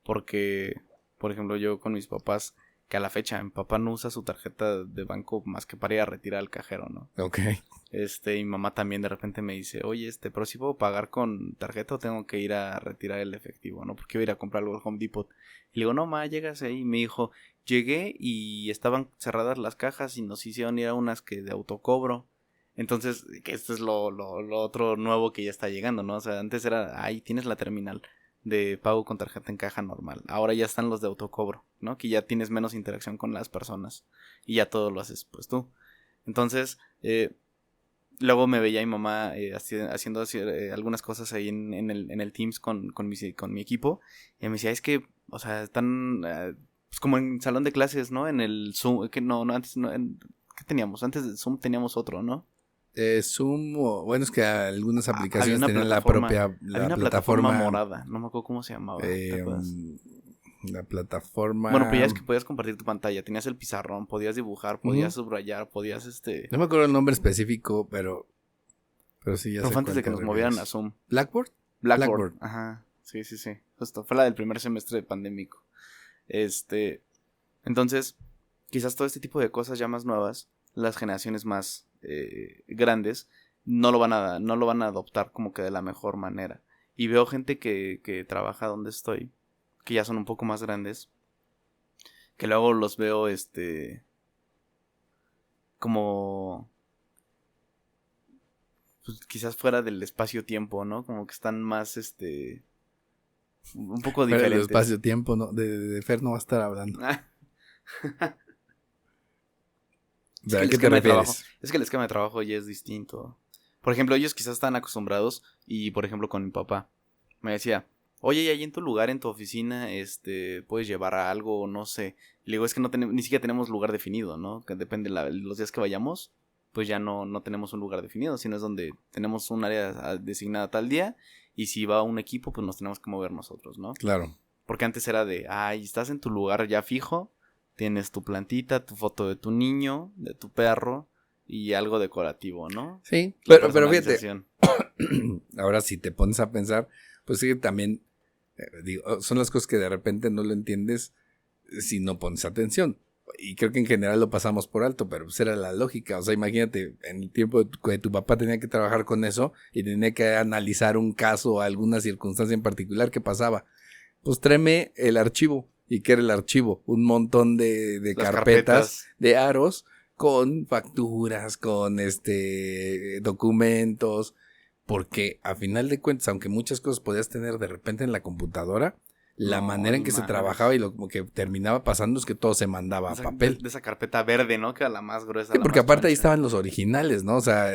Porque, por ejemplo, yo con mis papás, que a la fecha mi papá no usa su tarjeta de banco más que para ir a retirar al cajero, ¿no?
Ok.
Mi mamá también de repente me dice, oye, pero si puedo pagar con tarjeta o tengo que ir a retirar el efectivo, ¿no? Porque iba a ir a comprar algo al Home Depot. Y le digo, no, ma, llegas ahí. Y me dijo, llegué y estaban cerradas las cajas y nos hicieron ir a unas que de autocobro. Entonces, que esto es lo otro nuevo que ya está llegando, ¿no? O sea, antes era, ahí tienes la terminal de pago con tarjeta en caja normal. Ahora ya están los de autocobro, ¿no? Que ya tienes menos interacción con las personas y ya todo lo haces pues tú. Entonces, luego me veía mi mamá haciendo algunas cosas ahí en el Teams con mi equipo. Y me decía, es que, o sea, están pues como en salón de clases, ¿no? En el Zoom, que no antes, no, ¿qué teníamos? Antes de Zoom teníamos otro, ¿no?
Zoom, bueno, es que algunas aplicaciones
había una
tenían la
había una
plataforma
morada, no me acuerdo cómo se llamaba. ¿Te acuerdas?
La plataforma...
Bueno, pues ya es que podías compartir tu pantalla, tenías el pizarrón, podías dibujar, podías subrayar, podías
No me acuerdo el nombre específico, pero sí ya sé.
Pero fue antes de que nos movieran a Zoom.
¿Blackboard?
Blackboard. Ajá, sí. Justo, fue la del primer semestre pandémico. Entonces, quizás todo este tipo de cosas ya más nuevas, las generaciones más grandes, no lo van a adoptar como que de la mejor manera. Y veo gente que trabaja donde estoy, que ya son un poco más grandes, que luego los veo como pues, quizás fuera del espacio-tiempo, ¿no? Como que están más un poco diferentes.
Pero el espacio-tiempo, ¿no? De Fer no va a estar hablando. ¿A qué te refieres?
Es que el esquema de trabajo ya es distinto. Por ejemplo, ellos quizás están acostumbrados y, por ejemplo, con mi papá me decía, oye, y ahí en tu lugar, en tu oficina, puedes llevar a algo, no sé. Y le digo, es que ni siquiera tenemos lugar definido, ¿no? Que depende los días que vayamos, pues ya no tenemos un lugar definido, sino es donde tenemos un área designada tal día y si va un equipo, pues nos tenemos que mover nosotros, ¿no?
Claro.
Porque antes era estás en tu lugar ya fijo, tienes tu plantita, tu foto de tu niño, de tu perro y algo decorativo, ¿no?
Sí, pero fíjate, ahora si te pones a pensar, pues sí, también, son las cosas que de repente no lo entiendes si no pones atención. Y creo que en general lo pasamos por alto, pero pues era la lógica. O sea, imagínate, en el tiempo de tu papá tenía que trabajar con eso y tenía que analizar un caso o alguna circunstancia en particular que pasaba. Pues tráeme el archivo. ¿Y qué era el archivo? Un montón de carpetas de aros con facturas, con documentos, porque a final de cuentas, aunque muchas cosas podías tener de repente en la computadora, la manera en que se trabajaba y lo que terminaba pasando es que todo se mandaba a papel.
De esa carpeta verde, ¿no? Que era la más gruesa.
Sí, porque aparte ahí estaban los originales, ¿no? O sea,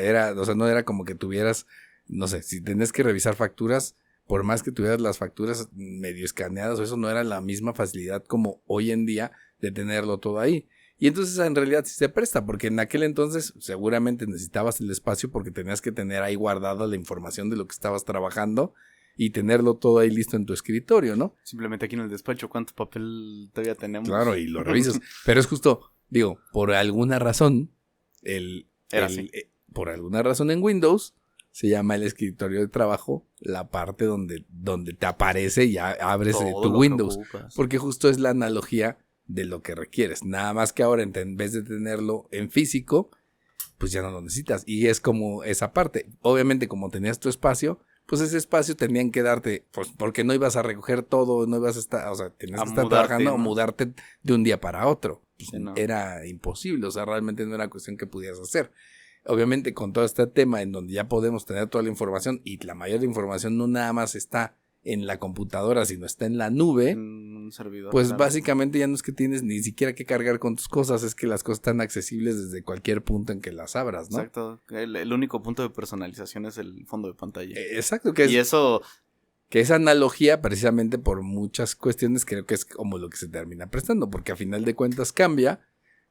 no era como que tuvieras, no sé, si tenías que revisar facturas, por más que tuvieras las facturas medio escaneadas, o eso no era la misma facilidad como hoy en día de tenerlo todo ahí. Y entonces en realidad sí se presta, porque en aquel entonces seguramente necesitabas el espacio porque tenías que tener ahí guardada la información de lo que estabas trabajando y tenerlo todo ahí listo en tu escritorio, ¿no?
Simplemente aquí en el despacho, ¿cuánto papel todavía tenemos?
Claro, y lo revisas. Pero es justo, digo, por alguna razón, por alguna razón en Windows se llama el escritorio de trabajo la parte donde te aparece y ya abres tu Windows. Porque justo es la analogía de lo que requieres. Nada más que ahora en vez de tenerlo en físico, pues ya no lo necesitas. Y es como esa parte. Obviamente como tenías tu espacio, pues ese espacio tenían que darte, pues porque no ibas a recoger todo, no ibas a estar, o sea, tenías que estar trabajando, ¿no? O mudarte de un día para otro. Pues sí, no. Era imposible, o sea, realmente no era cuestión que pudieras hacer. Obviamente con todo este tema en donde ya podemos tener toda la información y la mayor información no nada más está en la computadora, sino está en la nube,
un servidor,
pues claro. Básicamente ya no es que tienes ni siquiera que cargar con tus cosas, es que las cosas están accesibles desde cualquier punto en que las abras, ¿no?
Exacto, el único punto de personalización es el fondo de pantalla.
Exacto,
y eso...
Que esa analogía, precisamente por muchas cuestiones, creo que es como lo que se termina prestando, porque a final de cuentas cambia,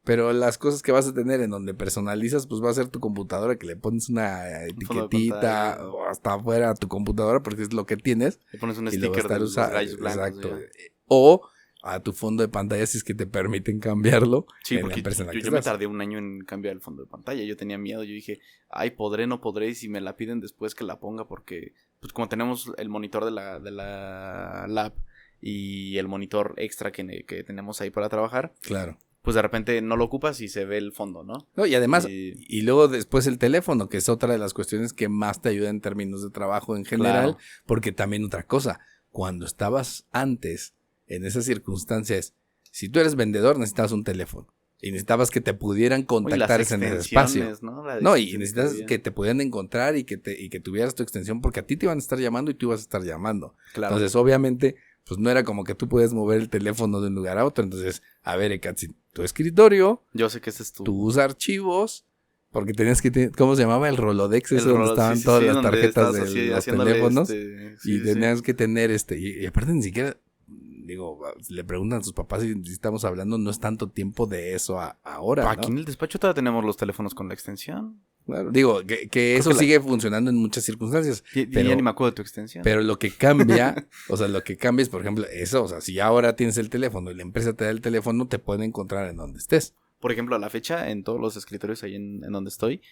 pero las cosas que vas a tener en donde personalizas, pues va a ser tu computadora, que le pones una etiquetita o hasta afuera a tu computadora, porque es lo que tienes.
Le pones un sticker de los rayos blancos.
Exacto. O a tu fondo de pantalla si es que te permiten cambiarlo.
Sí,
en la
porque
empresa en la que
yo me
estás.
tardé un año en cambiar el fondo de pantalla. Yo tenía miedo. Yo dije, ay, podré, no podré. Y si me la piden después que la ponga, porque pues como tenemos el monitor de la lab y el monitor extra que tenemos ahí para trabajar,
Claro.
pues de repente no lo ocupas y se ve el fondo, ¿no?
No, y además,
Y-
y luego después el teléfono, que es otra de las cuestiones que más te ayuda en términos de trabajo en general,
Claro.
porque también otra cosa, cuando estabas antes en esas circunstancias, si tú eres vendedor necesitabas un teléfono y necesitabas que te pudieran
Uy,
contactar
las
en ese espacio.
extensiones, ¿no?
No, y necesitas que te pudieran encontrar y que tuvieras tu extensión, porque a ti te iban a estar llamando y tú ibas a estar llamando.
Claro.
Entonces, obviamente, pues no era como que tú puedes mover el teléfono de un lugar a otro. Entonces, a ver, Ekatsi, tu escritorio,
Yo sé que ese es tu...
tus archivos, porque tenías que tener, ¿cómo se llamaba? El Rolodex, ese donde estaban
sí,
todas
sí,
las
donde
tarjetas
estabas
de
así
los
haciéndole,
teléfonos.
sí,
Y
sí.
tenías que tener y aparte ni siquiera, digo, le preguntan a sus papás si estamos hablando, no es tanto tiempo de eso ahora, ¿no?
Aquí en el despacho todavía tenemos los teléfonos con la extensión.
Claro, digo, que eso
que la-
sigue funcionando en muchas circunstancias.
Y
Pero-
ya ni me acuerdo de tu extensión.
Pero lo que cambia, o sea, lo que cambia es, por ejemplo, eso, o sea, si ahora tienes el teléfono y la empresa te da el teléfono, te pueden encontrar en donde estés.
Por ejemplo, a la fecha, en todos los escritorios ahí en donde estoy,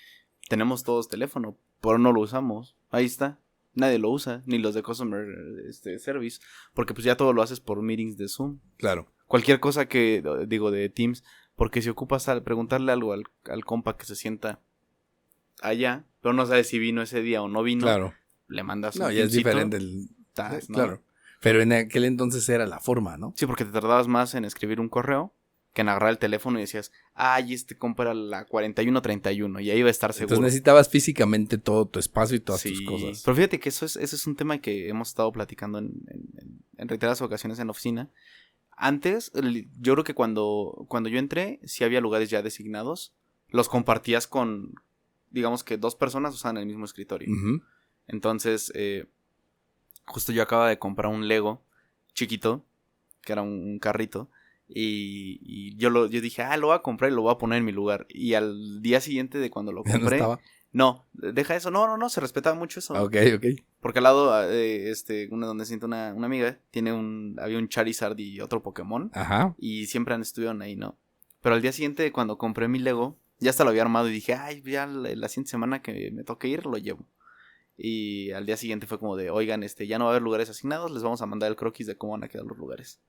tenemos todos teléfono, pero no lo usamos. Ahí está. Nadie lo usa, ni los de Customer Service, porque pues ya todo lo haces por meetings de Zoom.
Claro.
Cualquier cosa que, digo, de Teams, porque si ocupas preguntarle algo al compa que se sienta allá, pero no sabes si vino ese día o no vino,
Claro.
le mandas
No,
un
ya es
Teamsito,
diferente el...
tas, ¿no?
Claro. Pero en aquel entonces era la forma, ¿no?
Sí, porque te tardabas más en escribir un correo que en agarrar el teléfono y decías, ay, este compa era la 4131 y ahí iba a estar seguro.
Entonces necesitabas físicamente todo tu espacio y todas
Sí,
tus cosas.
pero fíjate que eso es un tema que hemos estado platicando en reiteradas ocasiones en la oficina. Antes, yo creo que cuando yo entré, sí había lugares ya designados. Los compartías con, digamos que 2 personas usaban el mismo escritorio.
Ujú.
Entonces, justo yo acababa de comprar un Lego chiquito, que era un carrito. Y yo dije, lo voy a comprar y lo voy a poner en mi lugar. Y al día siguiente de cuando lo
Ya no
compré,
estaba.
no, deja eso, no, se respetaba mucho eso.
Ok.
Porque al lado, donde siento una amiga, había un Charizard y otro Pokémon.
Ajá.
Y siempre estuvieron ahí, ¿no? Pero al día siguiente, cuando compré mi Lego, ya hasta lo había armado y dije, ay, ya la siguiente semana que me toque ir, lo llevo. Y al día siguiente fue como de, oigan, ya no va a haber lugares asignados, les vamos a mandar el croquis de cómo van a quedar los lugares.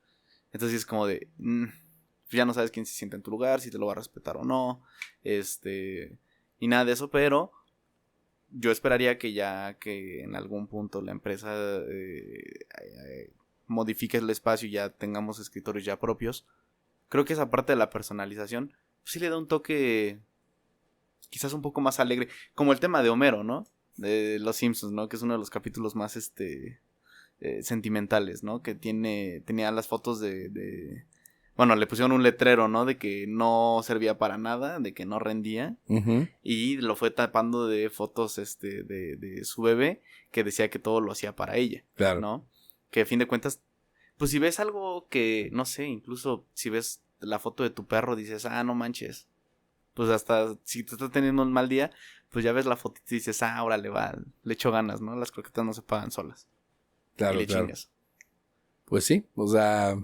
Entonces es como de, ya no sabes quién se sienta en tu lugar, si te lo va a respetar o no, y nada de eso, pero yo esperaría que en algún punto la empresa modifique el espacio y ya tengamos escritorios ya propios. Creo que esa parte de la personalización pues sí le da un toque quizás un poco más alegre, como el tema de Homero, ¿no? De Los Simpsons, ¿no? Que es uno de los capítulos más sentimentales, ¿no? Que tenía las fotos bueno, le pusieron un letrero, ¿no? De que no servía para nada, de que no rendía.
Ujú.
Y lo fue tapando de fotos de su bebé, que decía que todo lo hacía para ella,
Claro.
¿no? Que a fin de cuentas, pues si ves algo que, no sé, incluso si ves la foto de tu perro, dices, no manches. Pues hasta si te estás teniendo un mal día, pues ya ves la foto y dices, órale, va, le echo ganas, ¿no? Las croquetas no se pagan solas.
Claro,
Y le
claro.
chingas.
Pues sí, o sea,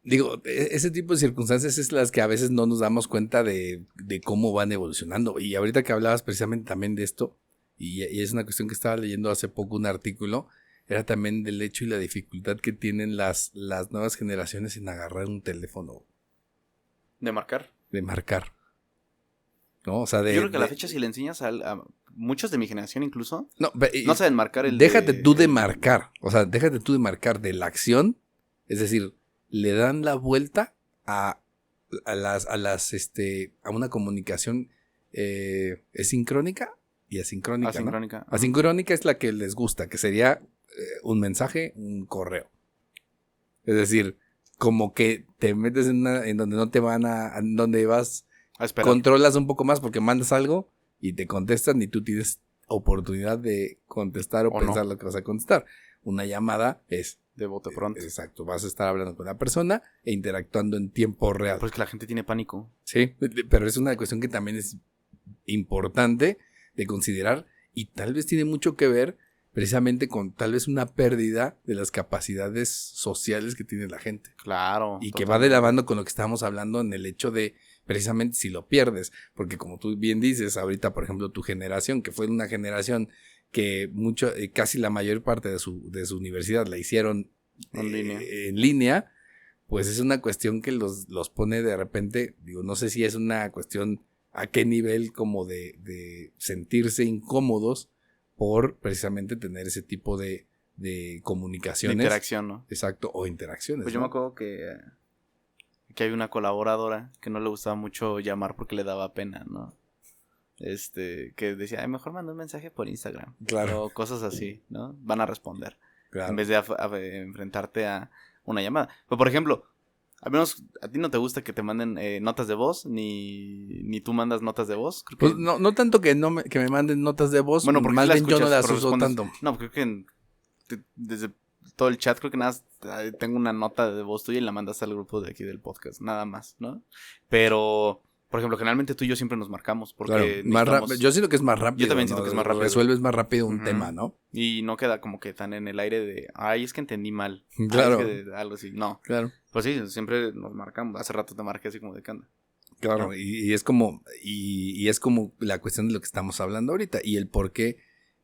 digo, ese tipo de circunstancias es las que a veces no nos damos cuenta de cómo van evolucionando. Y ahorita que hablabas precisamente también de esto, y es una cuestión que estaba leyendo hace poco un artículo, era también del hecho y la dificultad que tienen las nuevas generaciones en agarrar un teléfono
¿De marcar?
de marcar. ¿No? O sea,
Yo creo que a la fecha si le enseñas a muchos de mi generación incluso,
No,
no saben marcar el
déjate tú de marcar, o sea, déjate tú de marcar de la acción, es decir, le dan la vuelta a una comunicación sincrónica y asincrónica, ¿no?
asincrónica. Ajá.
Asincrónica es la que les gusta, que sería un mensaje, un correo. Es decir, como que te metes en donde no te en donde vas,
A esperar.
controlas un poco más porque mandas algo y te contestan y tú tienes oportunidad de contestar o
O
pensar
no.
lo que vas a contestar. Una llamada es...
De bote pronto.
Exacto, vas a estar hablando con la persona e interactuando en tiempo real.
Pues que la gente tiene pánico.
Sí, pero es una cuestión que también es importante de considerar y tal vez tiene mucho que ver precisamente con tal vez una pérdida de las capacidades sociales que tiene la gente.
Claro.
Y que va de la mano con lo que estábamos hablando en el hecho de, precisamente, si lo pierdes. Porque como tú bien dices, ahorita, por ejemplo, tu generación, que fue una generación que casi la mayor parte de su universidad la hicieron en línea, pues es una cuestión que los pone de repente, digo, no sé si es una cuestión a qué nivel como de sentirse incómodos por precisamente tener ese tipo de comunicaciones.
De interacción, ¿no?
Exacto, o interacciones.
Pues yo me acuerdo que hay una colaboradora que no le gustaba mucho llamar porque le daba pena, ¿no? Que decía, ay, mejor manda un mensaje por Instagram.
Claro.
O cosas así, ¿no? Van a responder.
Claro.
En vez de enfrentarte a una llamada. Pero, por ejemplo, al menos a ti no te gusta que te manden notas de voz, ni tú mandas notas de voz. Creo que...
Pues no tanto que que me manden notas de voz,
bueno, porque
más
si
bien yo no las
pero
uso tanto.
No, creo que desde todo el chat creo que nada más tengo una nota de voz tuya y la mandas al grupo de aquí del podcast, nada más, ¿no? Pero, por ejemplo, generalmente tú y yo siempre nos marcamos porque
claro, yo siento que es más rápido.
Yo también siento que es más rápido.
Resuelves más rápido un tema, ¿no?
Y no queda como que tan en el aire de, ay, es que entendí mal.
Claro.
Ay, es que algo así, no.
Claro.
Pues sí, siempre nos marcamos. Hace rato te marqué así como de canda.
Claro,
¿no?
y es como y es como la cuestión de lo que estamos hablando ahorita y el por qué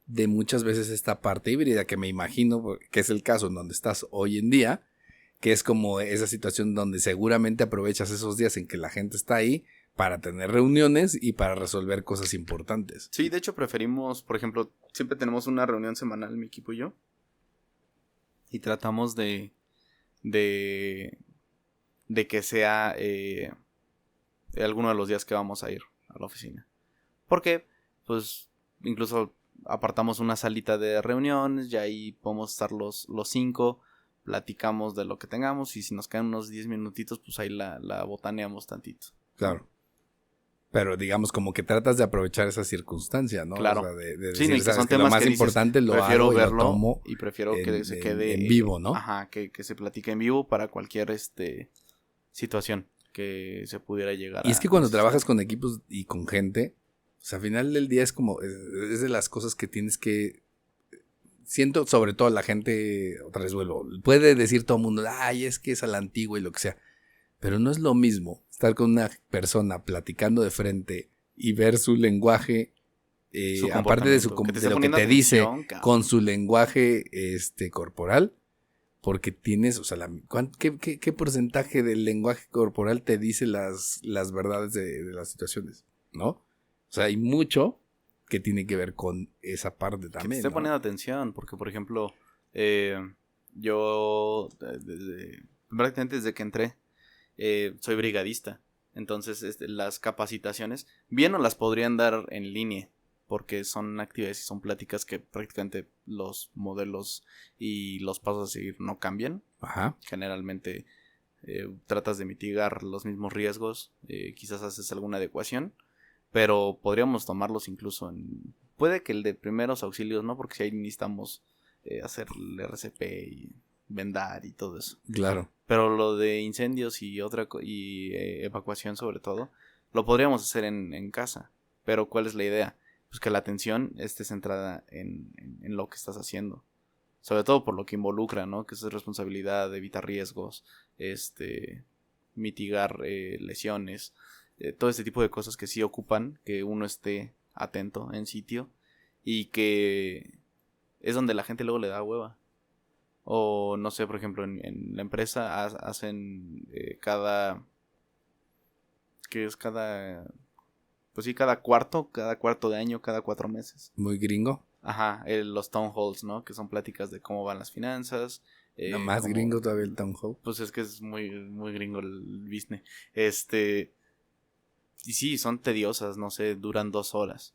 de muchas veces esta parte híbrida que me imagino que es el caso en donde estás hoy en día, que es como esa situación donde seguramente aprovechas esos días en que la gente está ahí para tener reuniones y para resolver cosas importantes.
Sí, de hecho preferimos, por ejemplo, siempre tenemos una reunión semanal, mi equipo y yo, y tratamos de que sea alguno de los días que vamos a ir a la oficina. Porque, pues, incluso apartamos una salita de reuniones y ahí podemos estar los 5, platicamos de lo que tengamos y si nos quedan unos 10 minutitos, pues ahí la botaneamos tantito.
Claro. Pero digamos como que tratas de aprovechar esa circunstancia, ¿no?
Claro.
O sea, de
sí,
decir,
que son
que
temas
lo más
que
importante
dices,
lo
prefiero
hago
verlo
y lo tomo
y prefiero que se quede
en vivo, ¿no?
Ajá, que se platique en vivo para cualquier situación que se pudiera llegar
Y es que cuando trabajas con equipos y con gente, o sea, al final del día es como, es de las cosas que tienes que, siento sobre todo la gente, otra vez vuelvo, puede decir todo el mundo, ay, es que es a la antigua y lo que sea, pero no es lo mismo estar con una persona platicando de frente y ver su lenguaje, aparte de lo que te dice, con su lenguaje corporal, porque tienes, o sea, ¿qué porcentaje del lenguaje corporal te dice las verdades de las situaciones? ¿No? O sea, hay mucho que tiene que ver con esa parte también.
Que te esté poniendo atención, porque, por ejemplo, yo, prácticamente desde que entré, soy brigadista. Entonces, las capacitaciones, bien no las podrían dar en línea, porque son actividades y son pláticas que prácticamente los modelos y los pasos a seguir no cambian.
Ajá.
Generalmente tratas de mitigar los mismos riesgos, quizás haces alguna adecuación, pero podríamos tomarlos incluso puede que el de primeros auxilios, ¿no? Porque si ahí necesitamos hacer el RCP y vendar y todo eso.
Claro.
Pero lo de incendios y evacuación sobre todo, lo podríamos hacer en casa. Pero ¿cuál es la idea? Pues que la atención esté centrada en lo que estás haciendo. Sobre todo por lo que involucra, ¿no? Que es responsabilidad de evitar riesgos, mitigar lesiones, todo este tipo de cosas que sí ocupan que uno esté atento en sitio y que es donde la gente luego le da hueva. O no sé, por ejemplo, en la empresa hacen cada cuarto de año, cada 4 meses.
Muy gringo.
Ajá, los town halls, ¿no? Que son pláticas de cómo van las finanzas.
No más gringo todavía el town hall.
Pues es que es muy, muy gringo el business. Y sí, son tediosas, no sé, duran 2 horas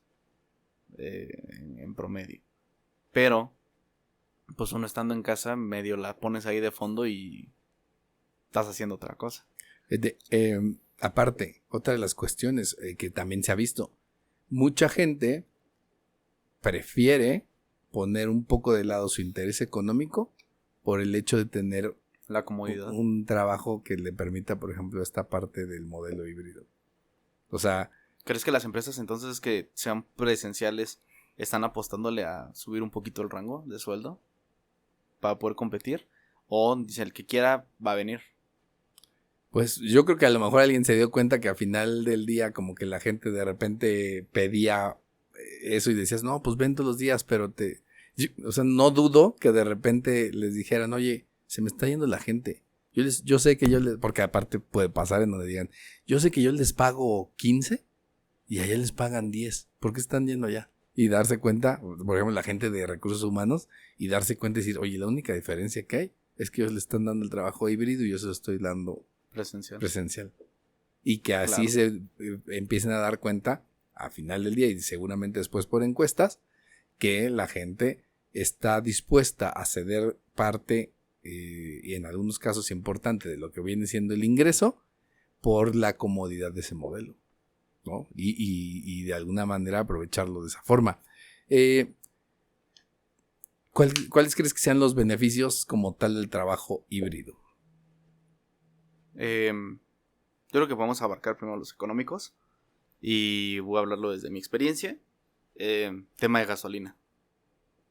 en promedio. Pero, pues uno estando en casa, medio la pones ahí de fondo y estás haciendo otra cosa.
Aparte, otra de las cuestiones que también se ha visto, mucha gente prefiere poner un poco de lado su interés económico por el hecho de tener
la comodidad,
un trabajo que le permita, por ejemplo, esta parte del modelo híbrido. O sea,
¿crees que las empresas entonces que sean presenciales están apostándole a subir un poquito el rango de sueldo para poder competir. O dice, el que quiera va a venir.
Pues yo creo que a lo mejor alguien se dio cuenta que al final del día como que la gente de repente pedía eso y decías, no, pues ven todos los días, pero o sea, no dudo que de repente les dijeran, oye, se me está yendo la gente. Yo sé que porque aparte puede pasar en donde digan, yo sé que yo les pago 15 y allá les pagan 10. ¿Por qué están yendo allá? Y darse cuenta, por ejemplo, la gente de recursos humanos, y darse cuenta y decir, oye, la única diferencia que hay es que ellos le están dando el trabajo híbrido y yo se lo estoy dando presencial. Y que así se empiecen a dar cuenta a final del día y seguramente después por encuestas que la gente está dispuesta a ceder parte y en algunos casos importante de lo que viene siendo el ingreso por la comodidad de ese modelo, ¿no? Y de alguna manera aprovecharlo de esa forma. ¿Cuáles crees que sean los beneficios como tal del trabajo híbrido?
Yo creo que podemos abarcar primero los económicos y voy a hablarlo desde mi experiencia. Tema de gasolina,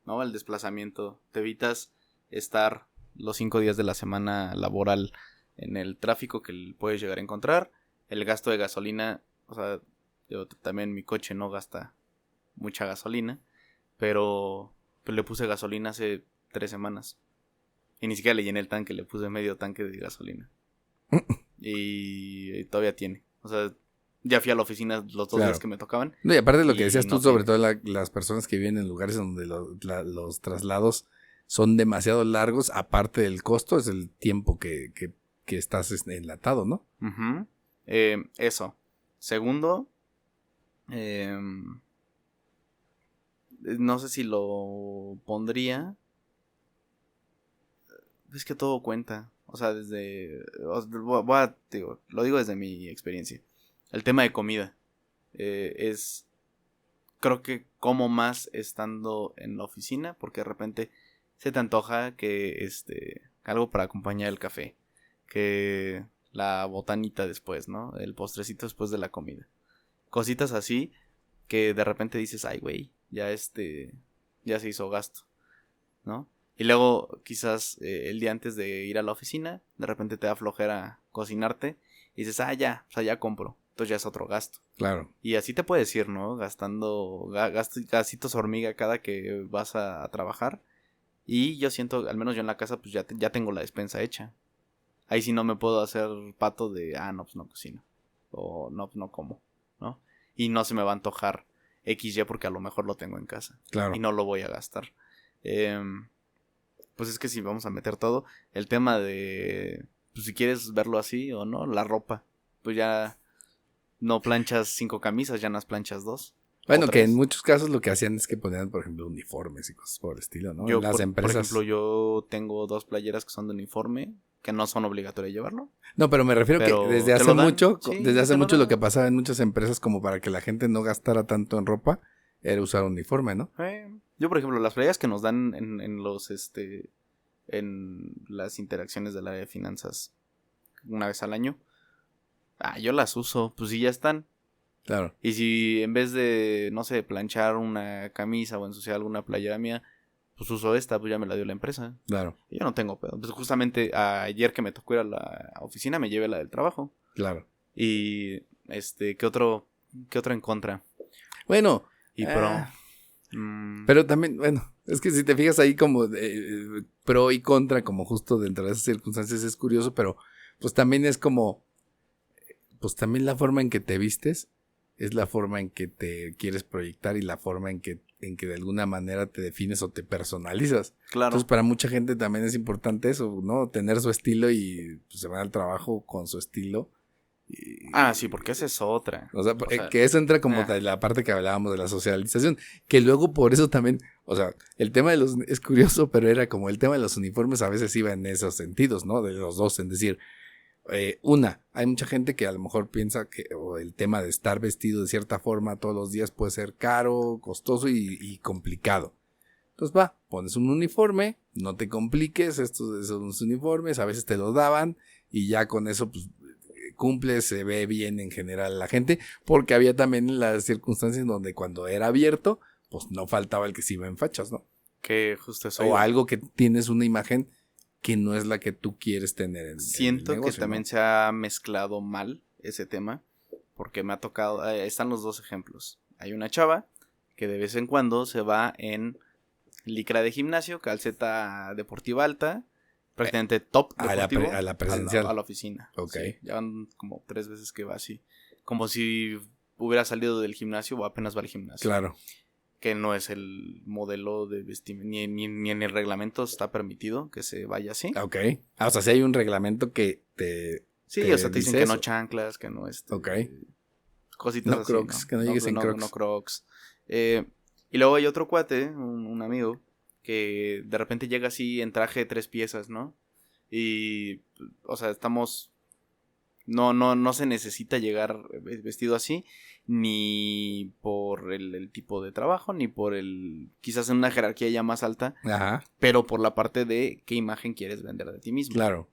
¿no? El desplazamiento. Te evitas estar los 5 días de la semana laboral en el tráfico que puedes llegar a encontrar. El gasto de gasolina, o sea, yo también mi coche no gasta mucha gasolina, pero pues le puse gasolina hace 3 semanas y ni siquiera le llené el tanque, le puse medio tanque de gasolina y todavía tiene, o sea, ya fui a la oficina los 2 días que me tocaban.
No, y aparte de lo que decías tú, sobre todo las personas que viven en lugares donde los traslados son demasiado largos, aparte del costo, es el tiempo que estás enlatado, ¿no?
Uh-huh. Eso. Segundo, no sé si lo pondría. Es que todo cuenta. O sea, lo digo desde mi experiencia. El tema de comida creo que como más estando en la oficina, porque de repente se te antoja que algo para acompañar el café, que la botanita después, ¿no? El postrecito después de la comida. Cositas así que de repente dices, ay, güey, ya ya se hizo gasto, ¿no? Y luego quizás el día antes de ir a la oficina, de repente te da flojera cocinarte y dices, ya, o sea, ya compro. Entonces ya es otro gasto.
Claro.
Y así te puedes ir, ¿no? Gastando gastitos hormiga cada que vas a trabajar. Y yo siento, al menos yo en la casa, pues ya tengo la despensa hecha. Ahí sí no me puedo hacer pato de, no, pues no cocino. O no, pues no como, ¿no? Y no se me va a antojar XY porque a lo mejor lo tengo en casa.
Claro.
Y no lo voy a gastar. Pues es que si vamos a meter todo, el tema de, pues si quieres verlo así o no, la ropa. Pues ya no planchas 5 camisas, ya no planchas 2.
Bueno, que en muchos casos lo que hacían es que ponían, por ejemplo, uniformes y cosas por el estilo, ¿no?
Las empresas... Por ejemplo, yo tengo 2 playeras que son de uniforme, que no son obligatorias llevarlo.
No, pero me refiero que desde hace mucho lo que pasaba en muchas empresas como para que la gente no gastara tanto en ropa era usar uniforme, ¿no?
Yo, por ejemplo, las playeras que nos dan en las interacciones del área de finanzas una vez al año, yo las uso, pues sí, ya están.
Claro.
Y si en vez de, no sé, planchar una camisa o ensuciar alguna playera mía, pues uso esta, pues ya me la dio la empresa.
Claro.
Y yo no tengo pedo. Pues justamente ayer que me tocó ir a la oficina me llevé la del trabajo.
Claro.
Y ¿qué otro en contra?
Bueno.
Y
pero también, bueno, es que si te fijas ahí como pro y contra, como justo dentro de esas circunstancias es curioso, pero pues también es como, pues también la forma en que te vistes es la forma en que te quieres proyectar y la forma en que de alguna manera te defines o te personalizas.
Claro.
Entonces para mucha gente también es importante eso, ¿no? Tener su estilo y pues, se van al trabajo con su estilo.
Sí, porque esa es otra.
O sea, que eso entra como de la parte que hablábamos de la socialización, que luego por eso también, o sea, el tema de es curioso, pero era como el tema de los uniformes a veces iba en esos sentidos, ¿no? De los dos, en decir, hay mucha gente que a lo mejor piensa que o el tema de estar vestido de cierta forma todos los días puede ser caro, costoso y complicado. Entonces pones un uniforme, no te compliques, estos son los uniformes, a veces te lo daban y ya con eso pues cumple, se ve bien en general la gente, porque había también las circunstancias donde cuando era abierto, pues no faltaba el que se iba en fachas, ¿no?
Que justo eso.
O algo que tienes una imagen que no es la que tú quieres tener en
Siento
el negocio,
que también
¿no?
se ha mezclado mal ese tema, porque me ha tocado, están los dos ejemplos. Hay una chava que de vez en cuando se va en licra de gimnasio, calceta deportiva alta, prácticamente top
a
deportivo,
la presencial.
a la oficina.
Ok.
Sí, ya van como 3 veces que va así, como si hubiera salido del gimnasio o apenas va al gimnasio.
Claro.
Que no es el modelo de vestimenta, ni en el reglamento está permitido que se vaya así.
Ok. O sea, si hay un reglamento que te...
Sí,
te
o sea, te dicen
dice
que
eso.
no chanclas, que no
Ok.
cositas
No
así,
crocs,
¿no?
que no llegues en crocs.
No crocs. Y luego hay otro cuate, un amigo, que de repente llega así en traje de 3 piezas, ¿no? Y, o sea, estamos... No se necesita llegar vestido así, ni por el tipo de trabajo, ni por quizás en una jerarquía ya más alta,
Ajá,
pero por la parte de qué imagen quieres vender de ti mismo.
claro.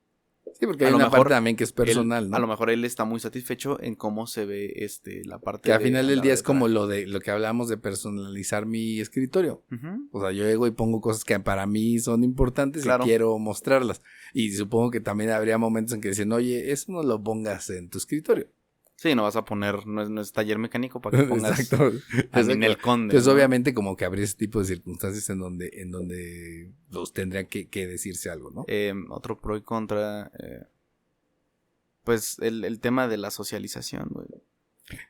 Sí, porque
A
hay
lo
una
mejor
parte también que es personal, ¿no?
A lo mejor él está muy satisfecho en cómo se ve la parte
Que al final del
andar
día
de
es como
traje.
lo que hablamos de personalizar mi escritorio.
Ujú.
O sea, yo llego y pongo cosas que para mí son importantes
Claro.
y quiero mostrarlas. Y supongo que también habría momentos en que dicen, oye, eso no lo pongas en tu escritorio.
Sí, no vas a poner, no es taller mecánico para que pongas
Exacto.
a Ninel Conde.
Entonces,
¿no?
obviamente, como que habría ese tipo de circunstancias en donde los tendrían que decirse algo, ¿no?
Otro pro y contra, pues el tema de la socialización, güey,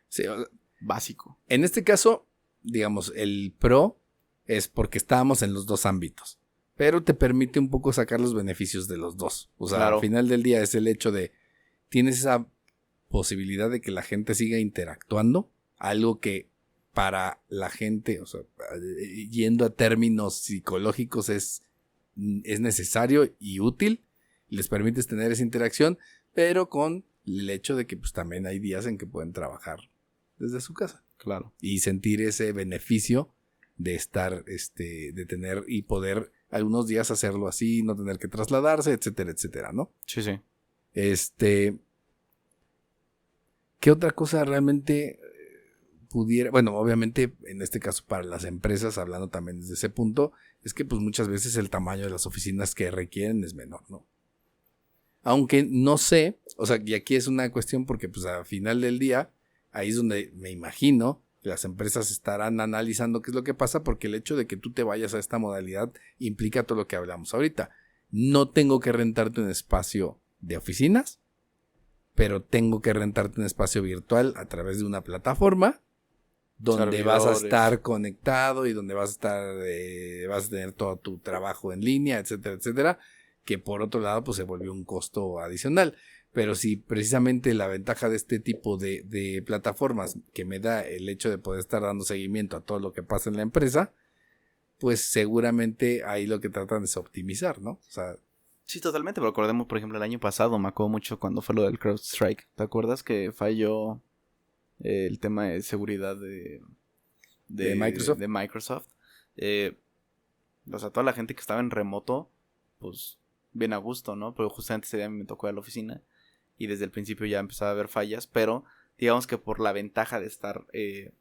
Sí, o sea,
básico.
en este caso, digamos, el pro es porque estábamos en los dos ámbitos, pero te permite un poco sacar los beneficios de los dos. O sea,
Claro.
al final del día es el hecho de, tienes esa posibilidad de que la gente siga interactuando, algo que para la gente, o sea, yendo a términos psicológicos es necesario y útil, les permites tener esa interacción, pero con el hecho de que pues también hay días en que pueden trabajar desde su casa
Claro.
y sentir ese beneficio de estar, de tener y poder algunos días hacerlo así, no tener que trasladarse, etcétera, etcétera, ¿no?
Sí, sí.
¿Qué otra cosa realmente pudiera? Bueno, obviamente, en este caso para las empresas, hablando también desde ese punto, es que pues muchas veces el tamaño de las oficinas que requieren es menor, ¿no? Aunque no sé, o sea, y aquí es una cuestión porque pues al final del día, ahí es donde me imagino que las empresas estarán analizando qué es lo que pasa, porque el hecho de que tú te vayas a esta modalidad implica todo lo que hablamos ahorita. No tengo que rentarte un espacio de oficinas, pero tengo que rentarte un espacio virtual a través de una plataforma donde vas a
Servidores.
estar conectado y donde vas a estar, vas a tener todo tu trabajo en línea, etcétera, etcétera, que por otro lado pues se volvió un costo adicional. Pero si precisamente la ventaja de este tipo de plataformas que me da el hecho de poder estar dando seguimiento a todo lo que pasa en la empresa, pues seguramente ahí lo que tratan es optimizar, ¿no? O sea,
Sí, totalmente, pero recordemos, por ejemplo, el año pasado, me acuerdo mucho cuando fue lo del CrowdStrike. ¿Te acuerdas que falló el tema de seguridad
¿De Microsoft?
de Microsoft? O sea, toda la gente que estaba en remoto, pues, bien a gusto, ¿no? Pero justamente ese día me tocó ir a la oficina y desde el principio ya empezaba a haber fallas, pero digamos que por la ventaja de estar en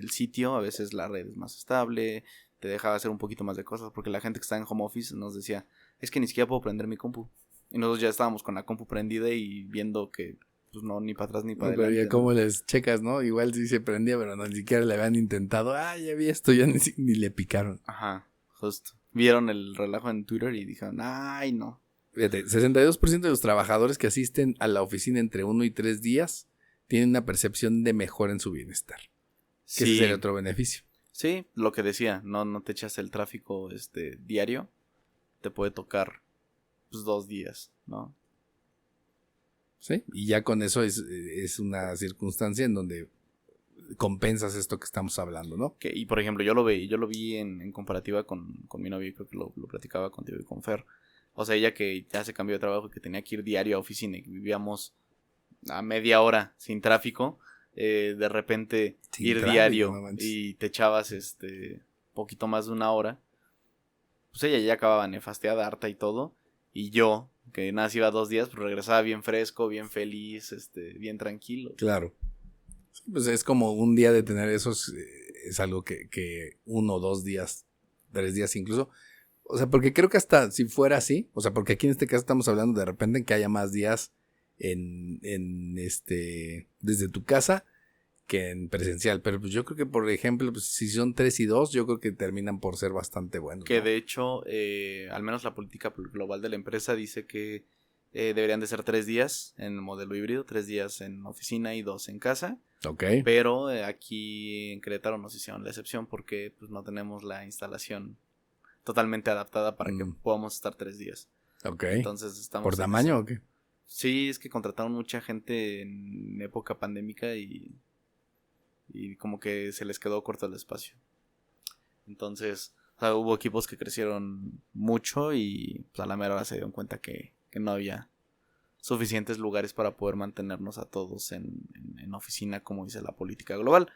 el sitio, a veces la red es más estable, te dejaba hacer un poquito más de cosas, porque la gente que está en home office nos decía, es que ni siquiera puedo prender mi compu. Y nosotros ya estábamos con la compu prendida y viendo que, pues no, ni para atrás ni para
pero
adelante.
ya cómo les checas, ¿no? Igual sí se prendía, pero no, ni siquiera le habían intentado. Ah, ya vi esto, ya ni le picaron.
Ajá, justo. Vieron el relajo en Twitter y dijeron, ay, no.
Fíjate, 62% de los trabajadores que asisten a la oficina entre 1 y 3 días tienen una percepción de mejora en su bienestar. Que ese sería otro beneficio.
Sí, lo que decía, no te echas el tráfico diario, te puede tocar pues 2 días, ¿no?
¿Sí? Y ya con eso es una circunstancia en donde compensas esto que estamos hablando, ¿no?
Y por ejemplo, yo lo vi en comparativa con mi novia, y creo que lo platicaba contigo y con Fer. O sea, ella que ya se cambió de trabajo y que tenía que ir diario a oficina y que vivíamos a media hora sin tráfico, de repente
Sin
ir
tráfico,
diario
no manches.
y te echabas poquito más de 1 hora, pues ella ya acababa nefasteada, harta y todo, y yo, que nada más iba 2 días, pues regresaba bien fresco, bien feliz, bien tranquilo.
Claro. Pues es como un día de tener es algo que 1 o 2 días, 3 días incluso. O sea, porque creo que hasta si fuera así, o sea, porque aquí en este caso estamos hablando de repente en que haya más días desde tu casa que en presencial. Pero pues yo creo que, por ejemplo, pues, si son 3 y 2, yo creo que terminan por ser bastante buenos.
Que
¿no?
de hecho, al menos la política global de la empresa dice que deberían de ser 3 días en el modelo híbrido, 3 días en oficina y 2 en casa.
Ok.
Pero aquí en Querétaro nos hicieron la excepción porque pues no tenemos la instalación totalmente adaptada para que podamos estar 3 días.
Ok.
Entonces estamos...
¿Por tamaño o qué?
Sí, es que contrataron mucha gente en época pandémica y como que se les quedó corto el espacio. Entonces, o sea, hubo equipos que crecieron mucho y pues, a la mera hora se dieron cuenta que no había suficientes lugares para poder mantenernos a todos en oficina, como dice la política global.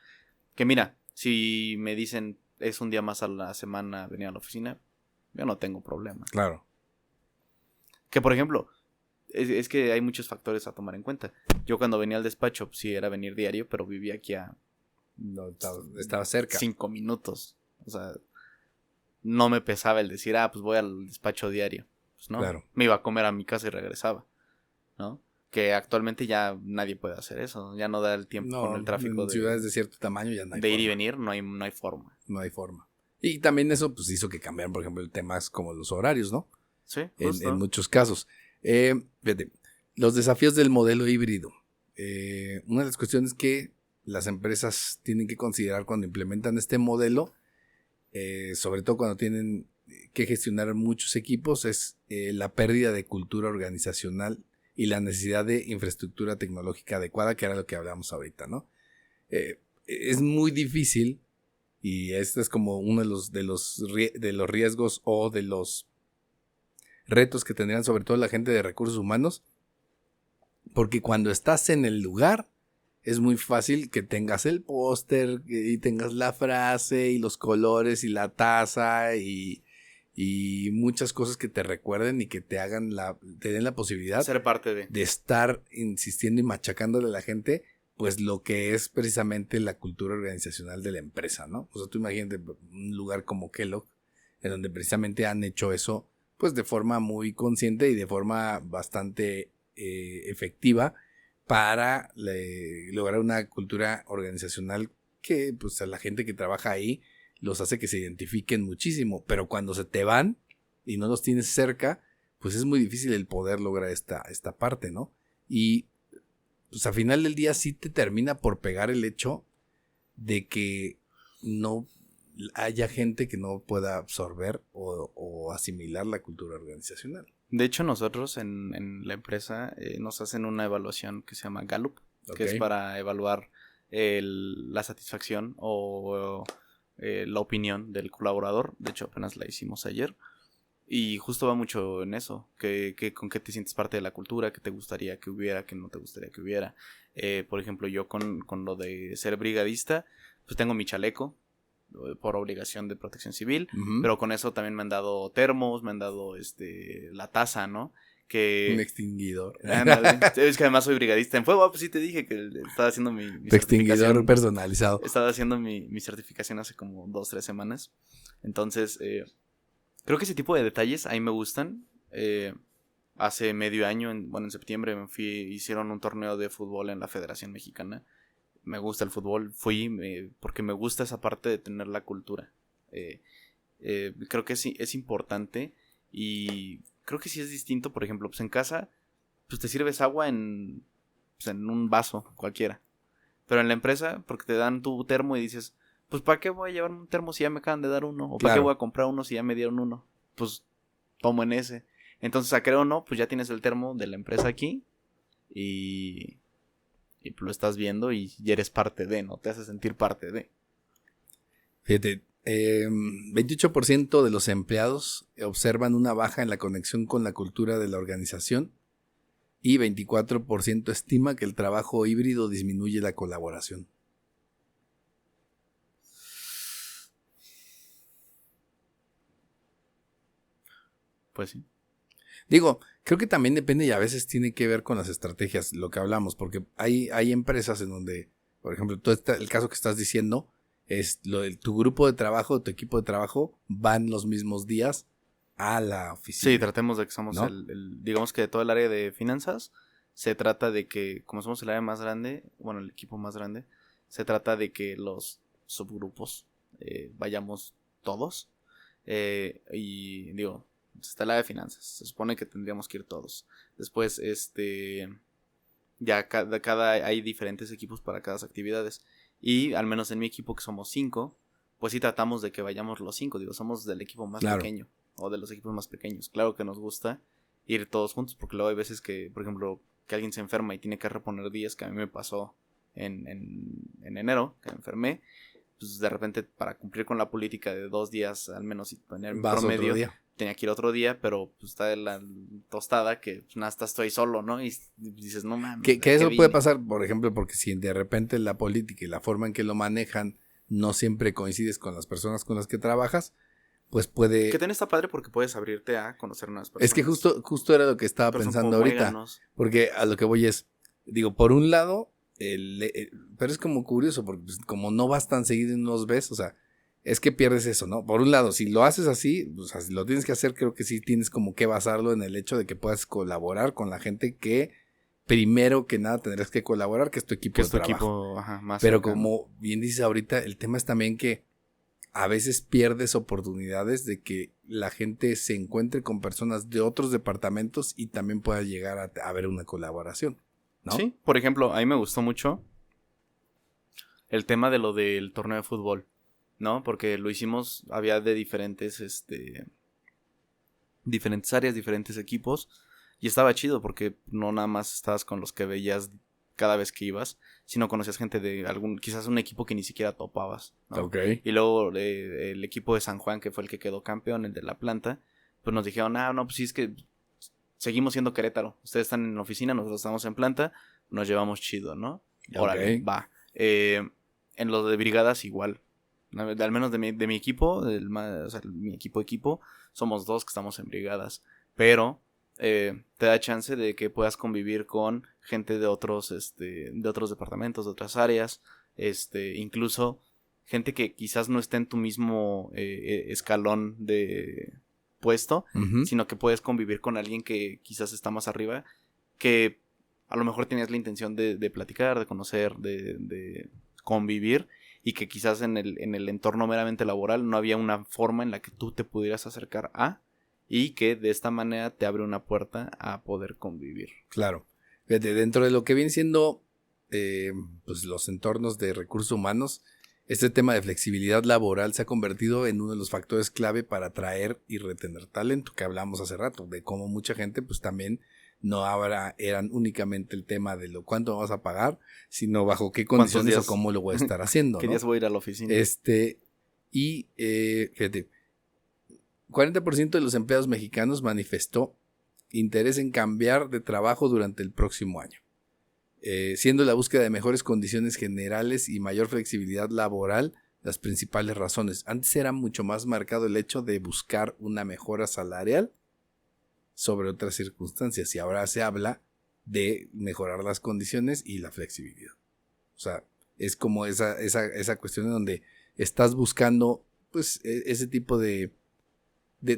Que mira, si me dicen es un día más a la semana venir a la oficina, yo no tengo problema.
Claro.
Que por ejemplo, es que hay muchos factores a tomar en cuenta. Yo cuando venía al despacho, sí era venir diario, pero vivía aquí a...
No, estaba cerca.
5 minutos. O sea, no me pesaba el decir, pues voy al despacho diario. Pues no,
claro.
Me iba a comer a mi casa y regresaba, ¿no? Que actualmente ya nadie puede hacer eso. Ya no da el tiempo con el tráfico.
En ciudades de cierto tamaño ya no hay
de
forma.
ir y venir, no hay forma.
No hay forma. Y también eso pues hizo que cambiaran, por ejemplo, temas como los horarios, ¿no?
Sí, justo.
En muchos casos. Fíjate, los desafíos del modelo híbrido. Una de las cuestiones que las empresas tienen que considerar cuando implementan este modelo, sobre todo cuando tienen que gestionar muchos equipos, es la pérdida de cultura organizacional y la necesidad de infraestructura tecnológica adecuada, que era lo que hablábamos ahorita, ¿no? Es muy difícil, y este es como uno de los riesgos o de los retos que tendrían sobre todo la gente de recursos humanos, porque cuando estás en el lugar es muy fácil que tengas el póster y tengas la frase y los colores y la taza y muchas cosas que te recuerden y que te hagan te den la posibilidad
ser parte de
estar insistiendo y machacándole a la gente pues lo que es precisamente la cultura organizacional de la empresa, ¿no? O sea, tú imagínate un lugar como Kellogg, en donde precisamente han hecho eso pues de forma muy consciente y de forma bastante efectiva para lograr una cultura organizacional que pues a la gente que trabaja ahí los hace que se identifiquen muchísimo, pero cuando se te van y no los tienes cerca, pues es muy difícil el poder lograr esta parte, ¿no? Y pues al final del día sí te termina por pegar el hecho de que no haya gente que no pueda absorber o asimilar la cultura organizacional.
De hecho, nosotros en la empresa nos hacen una evaluación que se llama Gallup, que es para evaluar la satisfacción o la opinión del colaborador. De hecho, apenas la hicimos ayer. Y justo va mucho en eso, que con qué te sientes parte de la cultura, qué te gustaría que hubiera, qué no te gustaría que hubiera. Por ejemplo, yo con lo de ser brigadista, pues tengo mi chaleco por obligación de protección civil, pero con eso también me han dado termos, me han dado la taza, ¿no?
Un extinguidor.
Es que además soy brigadista en fuego. Pues sí te dije que estaba haciendo mi
extinguidor personalizado.
Estaba haciendo mi certificación hace como 2-3 semanas. Entonces, creo que ese tipo de detalles a mí me gustan. Hace medio año, en septiembre hicieron un torneo de fútbol en la Federación Mexicana. Me gusta el fútbol, fui porque me gusta esa parte de tener la cultura. Creo que es importante y creo que sí es distinto. Por ejemplo, pues en casa pues te sirves agua en un vaso cualquiera. Pero en la empresa, porque te dan tu termo y dices, pues ¿para qué voy a llevar un termo si ya me acaban de dar uno? ¿O para qué voy a comprar uno si ya me dieron uno? Pues tomo en ese. Entonces, a creer o no, pues ya tienes el termo de la empresa aquí y lo estás viendo y eres parte de, ¿no? Te hace sentir parte de.
Fíjate, 28% de los empleados observan una baja en la conexión con la cultura de la organización y 24% estima que el trabajo híbrido disminuye la colaboración.
Pues sí.
Digo, creo que también depende y a veces tiene que ver con las estrategias, lo que hablamos, porque hay empresas en donde, por ejemplo, todo el caso que estás diciendo, Tu grupo de trabajo, tu equipo de trabajo van los mismos días a la oficina.
Sí, tratemos de que somos
¿no?
digamos que de todo el área de finanzas, se trata de que, como somos el área más grande, bueno, el equipo más grande, se trata de que los subgrupos vayamos todos. Y digo, está el área de finanzas, se supone que tendríamos que ir todos. Después, ya hay diferentes equipos para cada actividades. Y al menos en mi equipo, que somos 5, pues sí tratamos de que vayamos los 5. Digo, somos del equipo más pequeño. O de los equipos más pequeños. Claro que nos gusta ir todos juntos. Porque luego hay veces que, por ejemplo, que alguien se enferma y tiene que reponer días. Que a mí me pasó en enero, que me enfermé. Pues de repente, para cumplir con la política de 2 días al menos y tener mi promedio, tenía que ir otro día, pero pues está de la tostada que pues, hasta estoy solo, ¿no? Y dices, no mames.
Que eso puede pasar, por ejemplo, porque si de repente la política y la forma en que lo manejan no siempre coincides con las personas con las que trabajas, pues puede...
Que también está padre porque puedes abrirte a conocer nuevas personas.
Es que justo era lo que estaba pensando ahorita. Porque a lo que voy es, digo, por un lado, pero es como curioso, porque pues, como no vas tan seguido y no los ves, o sea, es que pierdes eso, ¿no? Por un lado, si lo haces así, o sea, si lo tienes que hacer, creo que sí tienes como que basarlo en el hecho de que puedas colaborar con la gente que primero que nada tendrás que colaborar, que es tu equipo de trabajo.
Ajá, más
pero
cercano.
Como bien dices ahorita, el tema es también que a veces pierdes oportunidades de que la gente se encuentre con personas de otros departamentos y también pueda llegar a haber una colaboración, ¿no?
Sí, por ejemplo, a mí me gustó mucho el tema de lo del torneo de fútbol, ¿no? Porque lo hicimos, había de diferentes áreas, diferentes equipos, y estaba chido porque no nada más estabas con los que veías cada vez que ibas, sino conocías gente de quizás un equipo que ni siquiera topabas, ¿no?
Okay.
Y luego el equipo de San Juan, que fue el que quedó campeón, el de la planta, pues nos dijeron, no, pues sí, es que seguimos siendo Querétaro, ustedes están en la oficina, nosotros estamos en planta, nos llevamos chido, ¿no? Órale, va. En lo de brigadas igual, al menos de mi equipo, o sea, mi equipo, somos 2 que estamos en brigadas, pero te da chance de que puedas convivir con gente de otros departamentos, de otras áreas, incluso gente que quizás no esté en tu mismo escalón de puesto, sino que puedes convivir con alguien que quizás está más arriba, que a lo mejor tenías la intención de platicar, de conocer, de convivir, y que quizás en el entorno meramente laboral no había una forma en la que tú te pudieras acercar a, y que de esta manera te abre una puerta a poder convivir.
Claro. Fíjate, dentro de lo que vienen siendo pues los entornos de recursos humanos, este tema de flexibilidad laboral se ha convertido en uno de los factores clave para atraer y retener talento, que hablamos hace rato, de cómo mucha gente pues también no eran únicamente el tema de lo cuánto vas a pagar, sino bajo qué condiciones o cómo lo voy a estar haciendo,
¿Qué
¿no?
días voy a ir a la oficina?
Fíjate, 40% de los empleados mexicanos manifestó interés en cambiar de trabajo durante el próximo año, siendo la búsqueda de mejores condiciones generales y mayor flexibilidad laboral las principales razones. Antes era mucho más marcado el hecho de buscar una mejora salarial sobre otras circunstancias, y ahora se habla de mejorar las condiciones y la flexibilidad. O sea, es como esa cuestión en donde estás buscando pues ese tipo de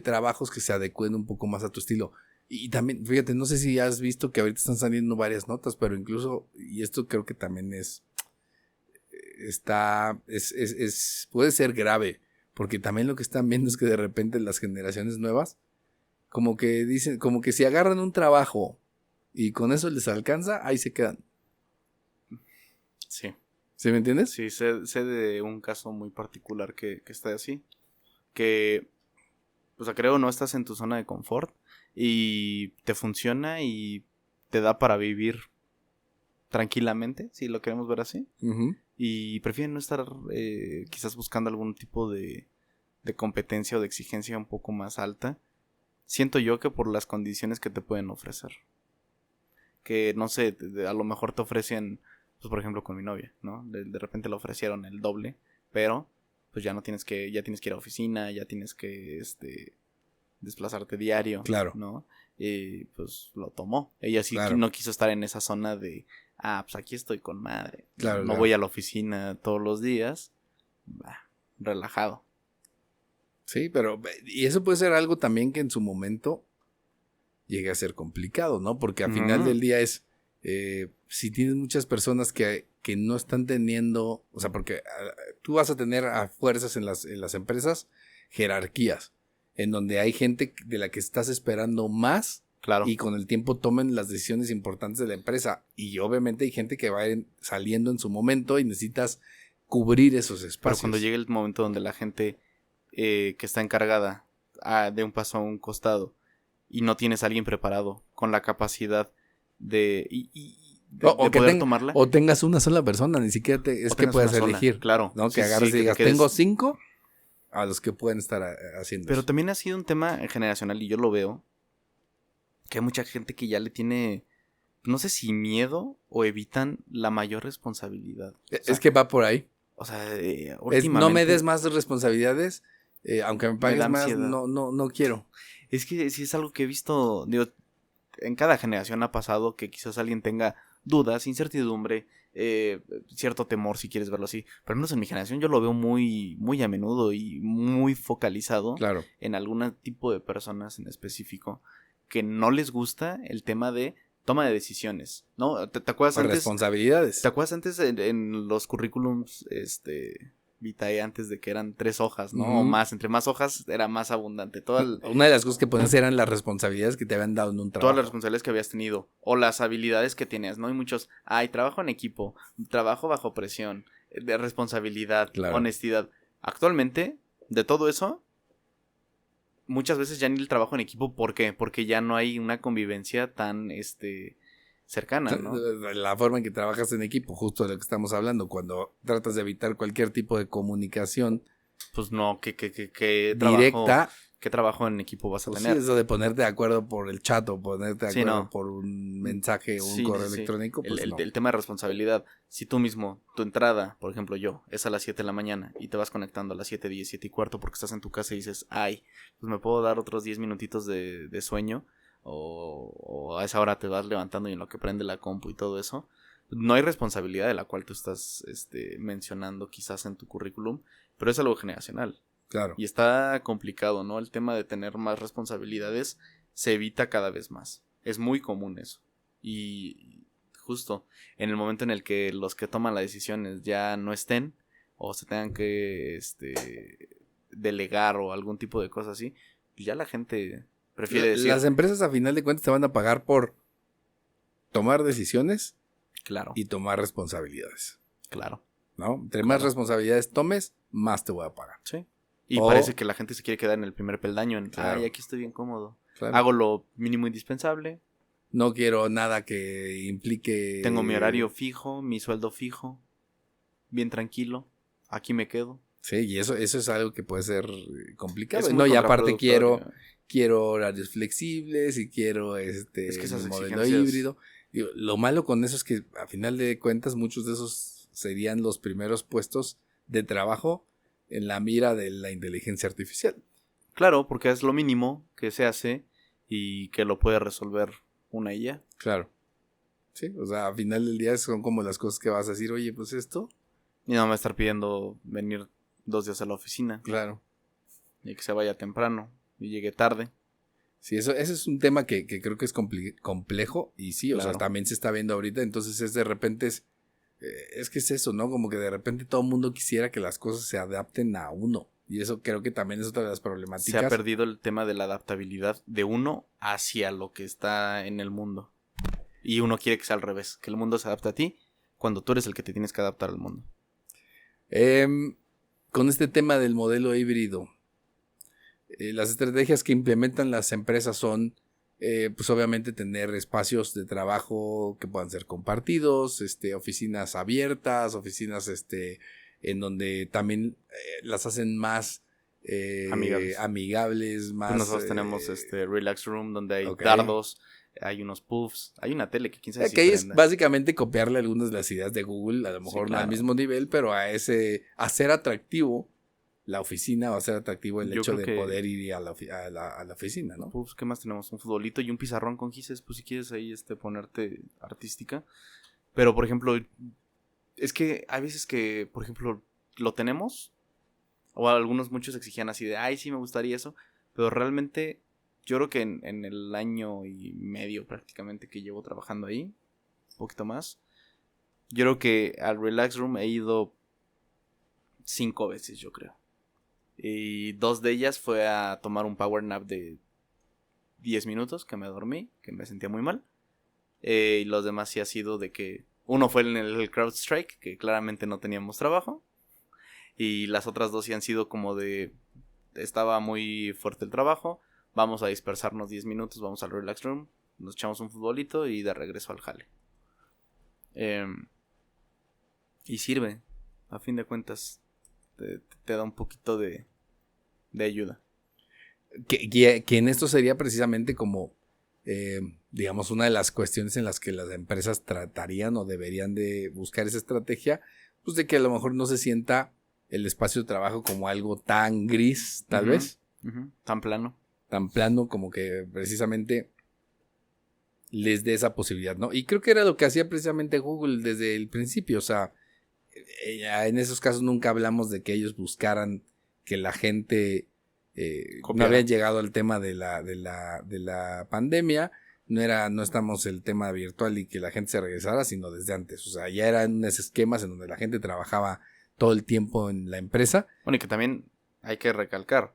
trabajos que se adecúen un poco más a tu estilo. Y también, fíjate, no sé si has visto que ahorita están saliendo varias notas, pero incluso, y esto creo que también puede ser grave, porque también lo que están viendo es que de repente las generaciones nuevas, como que dicen, como que si agarran un trabajo y con eso les alcanza, ahí se quedan.
Sí.
¿Sí me entiendes?
Sí, sé de un caso muy particular que está así, que, o sea, creo no estás en tu zona de confort y te funciona y te da para vivir tranquilamente, si lo queremos ver así.
Uh-huh.
Y prefieren no estar quizás buscando algún tipo de competencia o de exigencia un poco más alta. Siento yo que por las condiciones que te pueden ofrecer. Que no sé, a lo mejor te ofrecen, pues por ejemplo con mi novia, ¿no? De repente le ofrecieron el doble, pero pues ya tienes que ir a oficina, ya tienes que desplazarte diario.
Claro.
¿No? Y pues lo tomó. Ella sí
claro.
No quiso estar en esa zona de, pues aquí estoy con madre.
Claro,
no voy a la oficina todos los días. relajado.
Sí, pero y eso puede ser algo también que en su momento llegue a ser complicado, ¿no? Porque al final del día es, si tienes muchas personas que no están teniendo, o sea, porque tú vas a tener a fuerzas en las empresas jerarquías, en donde hay gente de la que estás esperando más.
Claro.
Y con el tiempo tomen las decisiones importantes de la empresa. Y obviamente hay gente que va saliendo en su momento y necesitas cubrir esos espacios.
Pero cuando llegue el momento donde la gente que está encargada de un paso a un costado y no tienes a alguien preparado con la capacidad de poder tomarla.
O tengas una sola persona, ni siquiera es que puedas elegir.
Claro.
¿No? Que agarres y digas, tengo 5 a los que pueden estar haciendo
Pero
eso.
también ha sido un tema generacional y yo lo veo. Que hay mucha gente que ya le tiene, no sé si miedo o evitan la mayor responsabilidad. O sea,
es que va por ahí.
O sea,
últimamente, no me des más responsabilidades, aunque me pagues más, no quiero.
Es que sí es algo que he visto, digo, en cada generación ha pasado que quizás alguien tenga dudas, incertidumbre, cierto temor, si quieres verlo así. Pero al menos en mi generación yo lo veo muy, muy a menudo y muy focalizado en algún tipo de personas en específico que no les gusta el tema de toma de decisiones, ¿no? ¿Te acuerdas antes?
Responsabilidades.
¿Te acuerdas antes en los currículums, vitae antes de que eran 3 hojas, ¿no? O más, entre más hojas era más abundante.
Una de las cosas que ponías eran las responsabilidades que te habían dado en un trabajo.
Todas las responsabilidades que habías tenido o las habilidades que tenías, ¿no? Y muchos, trabajo en equipo, trabajo bajo presión, de responsabilidad, honestidad. Actualmente, de todo eso, muchas veces ya ni el trabajo en equipo, ¿por qué? Porque ya no hay una convivencia tan, cercana, ¿no?
La forma en que trabajas en equipo, justo de lo que estamos hablando, cuando tratas de evitar cualquier tipo de comunicación.
Pues no, ¿qué
directa.
¿Qué trabajo en equipo vas a
Pues
tener?
Sí, eso de ponerte de acuerdo por el chat o ponerte de acuerdo por un mensaje o un correo electrónico. Pues
el tema de responsabilidad. Si tú mismo, tu entrada, por ejemplo yo, es a las 7 de la mañana y te vas conectando a las 7:10, 7:15 porque estás en tu casa y dices, pues me puedo dar otros 10 minutitos de sueño o a esa hora te vas levantando y en lo que prende la compu y todo eso. No hay responsabilidad de la cual tú estás mencionando quizás en tu currículum, pero es algo generacional.
Claro.
Y está complicado, ¿no? El tema de tener más responsabilidades se evita cada vez más. Es muy común eso. Y justo en el momento en el que los que toman las decisiones ya no estén o se tengan que delegar o algún tipo de cosa así, pues ya la gente prefiere decir...
Las empresas a final de cuentas te van a pagar por tomar decisiones y tomar responsabilidades.
Claro.
¿No? Entre más responsabilidades tomes, más te voy a pagar.
Sí. Y parece que la gente se quiere quedar en el primer peldaño. Aquí estoy bien cómodo. Claro. Hago lo mínimo indispensable.
No quiero nada que implique...
Tengo mi horario fijo, mi sueldo fijo. Bien tranquilo. Aquí me quedo.
Sí, y eso es algo que puede ser complicado. No, y aparte quiero horarios flexibles y quiero
es que esas
modelo híbrido. Digo, lo malo con eso es que a final de cuentas muchos de esos serían los primeros puestos de trabajo en la mira de la inteligencia artificial.
Claro, porque es lo mínimo que se hace y que lo puede resolver una IA.
Claro. Sí, o sea, a final del día son como las cosas que vas a decir, oye, pues esto.
Y no me va a estar pidiendo venir 2 días a la oficina.
Claro.
Y que se vaya temprano y llegue tarde.
Sí, ese es un tema que creo que es complejo y sí, o sea, también se está viendo ahorita, entonces es de repente es que es eso, ¿no? Como que de repente todo el mundo quisiera que las cosas se adapten a uno. Y eso creo que también es otra de las problemáticas.
Se ha perdido el tema de la adaptabilidad de uno hacia lo que está en el mundo. Y uno quiere que sea al revés, que el mundo se adapte a ti cuando tú eres el que te tienes que adaptar al mundo.
Con este tema del modelo híbrido, las estrategias que implementan las empresas son... pues obviamente tener espacios de trabajo que puedan ser compartidos, oficinas abiertas, oficinas en donde también las hacen más amigables más.
Pues nosotros tenemos Relax Room donde hay dardos, hay unos puffs, hay una tele que quién sabe
que es básicamente copiarle algunas de las ideas de Google, a lo mejor no al mismo nivel, pero a hacer atractivo la oficina, va a ser atractivo el hecho de poder ir a la oficina, ¿no?
Pues, ¿qué más tenemos? Un futbolito y un pizarrón con gises, pues si quieres ahí ponerte artística. Pero, por ejemplo, es que hay veces que, por ejemplo, lo tenemos O muchos exigían así de, ay, sí, me gustaría eso. Pero realmente, yo creo que en el año y medio prácticamente que llevo trabajando ahí, un poquito más, yo creo que al Relax Room he ido 5 veces, yo creo. Y 2 de ellas fue a tomar un power nap de 10 minutos, que me dormí, que me sentía muy mal. Y los demás sí ha sido de que... Uno fue en el CrowdStrike, que claramente no teníamos trabajo. Y las otras 2 sí han sido como de... Estaba muy fuerte el trabajo. Vamos a dispersarnos 10 minutos, vamos al Relax Room. Nos echamos un futbolito y de regreso al jale. Y sirve. A fin de cuentas, te da un poquito de ayuda.
Que en esto sería precisamente como, digamos, una de las cuestiones en las que las empresas tratarían o deberían de buscar esa estrategia, pues de que a lo mejor no se sienta el espacio de trabajo como algo tan gris, tal vez.
Tan plano.
Tan plano como que precisamente les dé esa posibilidad, ¿no? Y creo que era lo que hacía precisamente Google desde el principio, o sea, en esos casos nunca hablamos de que ellos buscaran que la gente... no había llegado al tema de la pandemia, no estamos el tema virtual y que la gente se regresara, sino desde antes. O sea, ya eran unos esquemas en donde la gente trabajaba todo el tiempo en la empresa.
Bueno, y que también hay que recalcar,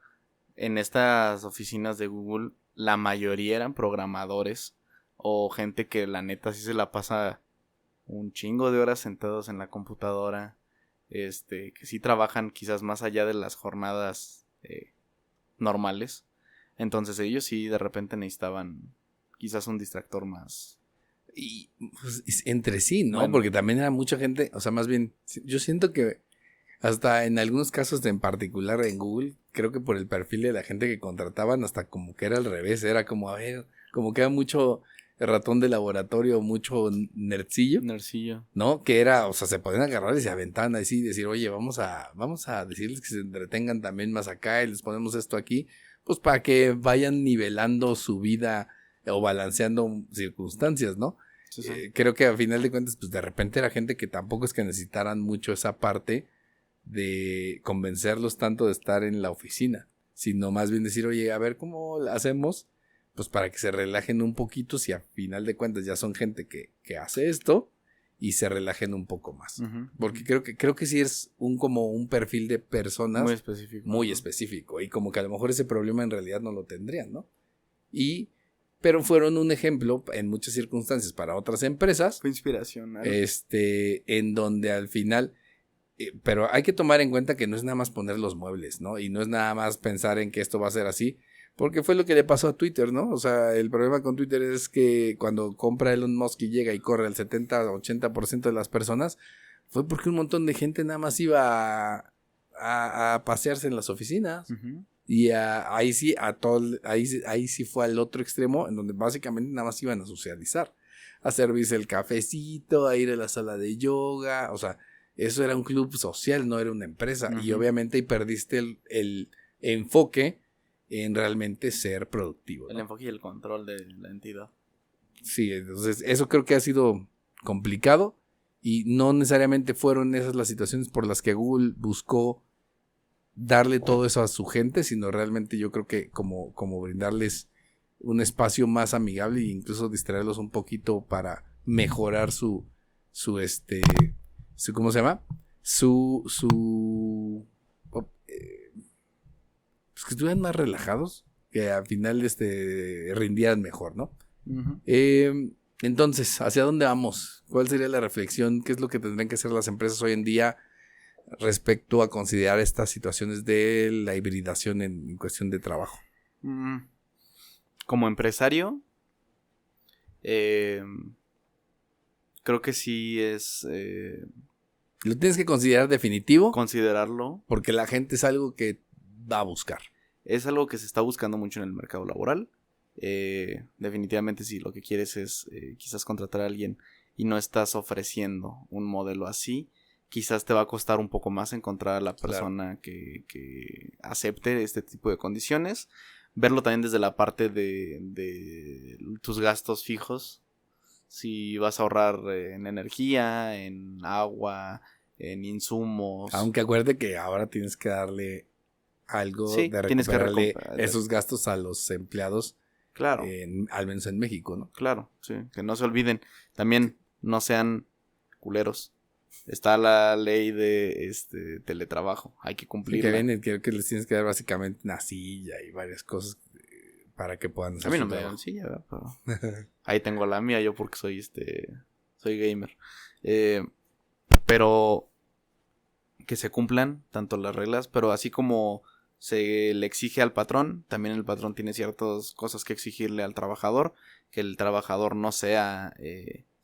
en estas oficinas de Google, la mayoría eran programadores o gente que la neta sí se la pasa un chingo de horas sentados en la computadora, que sí trabajan quizás más allá de las jornadas normales. Entonces ellos sí de repente necesitaban quizás un distractor más.
Y pues, entre sí, ¿no?
Bueno.
Porque también era mucha gente, o sea, más bien, yo siento que hasta en algunos casos en particular en Google, creo que por el perfil de la gente que contrataban, hasta como que era al revés, era como, a ver, como que era mucho ratón de laboratorio, mucho nerdcillo, ¿no? Que era, o sea, se podían agarrar y se aventaban así y decir, oye, vamos a decirles que se entretengan también más acá y les ponemos esto aquí, pues para que vayan nivelando su vida o balanceando circunstancias, ¿no?
Sí.
Creo que a final de cuentas, pues de repente era gente que tampoco es que necesitaran mucho esa parte de convencerlos tanto de estar en la oficina, sino más bien decir, oye, a ver cómo hacemos, pues para que se relajen un poquito, si a final de cuentas ya son gente que hace esto y se relajen un poco más. Porque creo que sí es como un perfil de personas muy específico y como que a lo mejor ese problema en realidad no lo tendrían, ¿no? Pero fueron un ejemplo en muchas circunstancias para otras empresas.
Fue inspiración.
En donde al final... pero hay que tomar en cuenta que no es nada más poner los muebles, ¿no? Y no es nada más pensar en que esto va a ser así, porque fue lo que le pasó a Twitter, ¿no? O sea, el problema con Twitter es que cuando compra Elon Musk y llega y corre el 70-80% de las personas, fue porque un montón de gente nada más iba a pasearse en las oficinas. Y ahí sí fue al otro extremo, en donde básicamente nada más iban a socializar, a servirse el cafecito, a ir a la sala de yoga, o sea, eso era un club social, no era una empresa. Y obviamente ahí perdiste el enfoque en realmente ser productivo, ¿no?
El enfoque y el control de la entidad.
Sí, entonces eso creo que ha sido complicado y no necesariamente fueron esas las situaciones por las que Google buscó darle todo eso a su gente, sino realmente yo creo que como brindarles un espacio más amigable e incluso distraerlos un poquito para mejorar su ¿cómo se llama? Pues que estuvieran más relajados, que al final rindieran mejor, ¿no? Entonces, ¿hacia dónde vamos? ¿Cuál sería la reflexión? ¿Qué es lo que tendrían que hacer las empresas hoy en día respecto a considerar estas situaciones de la hibridación en cuestión de trabajo?
Como empresario, creo que sí es...
Lo tienes que considerar definitivo.
Considerarlo.
Porque la gente es algo que va a buscar.
Es algo que se está buscando mucho en el mercado laboral. Definitivamente si lo que quieres es quizás contratar a alguien y no estás ofreciendo un modelo así, quizás te va a costar un poco más encontrar a la persona que acepte este tipo de condiciones. Verlo también desde la parte de tus gastos fijos. Si vas a ahorrar en energía, en agua, en insumos.
Aunque acuérdate que ahora tienes que darle algo
Sí,
de
tienes que
recuperarle
recuperar
esos gastos a los empleados,
Claro,
al menos en México, ¿no?
claro, sí. Que no se olviden. También no sean culeros. Está la ley de teletrabajo. Hay que
Y
cumplirla.
que vienen, que les tienes que dar básicamente una silla y varias cosas para que puedan hacer
A mí no
su
me
trabajo.
dan silla, ¿verdad? Pero ahí tengo la mía, yo porque soy soy gamer. Pero que se cumplan tanto las reglas, pero así como se le exige al patrón, también el patrón tiene ciertas cosas que exigirle al trabajador, que el trabajador no sea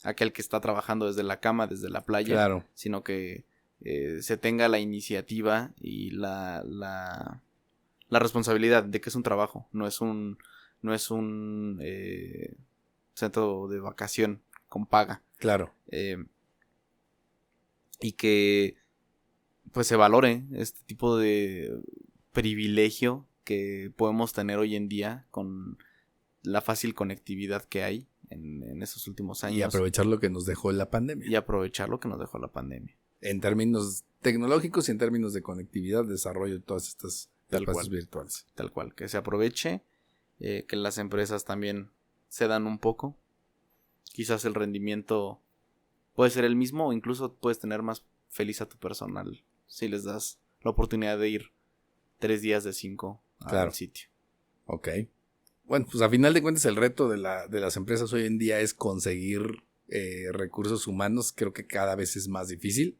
aquel que está trabajando desde la cama, desde la playa,
Claro,
sino que se tenga la iniciativa y la responsabilidad de que es un trabajo, no es un centro de vacación con paga.
claro.
Y que pues se valore este tipo de privilegio que podemos tener hoy en día con la fácil conectividad que hay en estos últimos años.
Y aprovechar lo que nos dejó la pandemia.
Y aprovechar lo que nos dejó la pandemia.
En términos tecnológicos y en términos de conectividad, desarrollo de todas estas
Tal
espacios
cual.
virtuales.
Tal cual, que se aproveche, que las empresas también cedan un poco. Quizás el rendimiento puede ser el mismo o incluso puedes tener más feliz a tu personal si les das la oportunidad de ir 3 días de 5
Claro.
al sitio.
Ok. Bueno, pues a final de cuentas el reto de las empresas hoy en día es conseguir recursos humanos. Creo que cada vez es más difícil.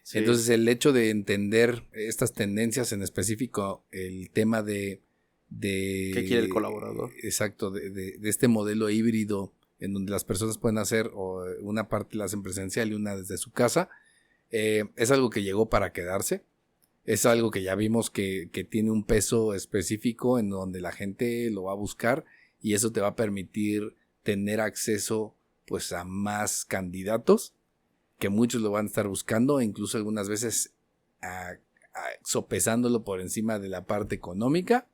Sí.
Entonces el hecho de entender estas tendencias, en específico el tema de
¿Qué quiere el colaborador?
Exacto, de este modelo híbrido en donde las personas pueden hacer una parte la hacen presencial y una desde su casa, es algo que llegó para quedarse. Es algo que ya vimos que tiene un peso específico en donde la gente lo va a buscar y eso te va a permitir tener acceso pues a más candidatos que muchos lo van a estar buscando, incluso algunas veces sopesándolo por encima de la parte económica,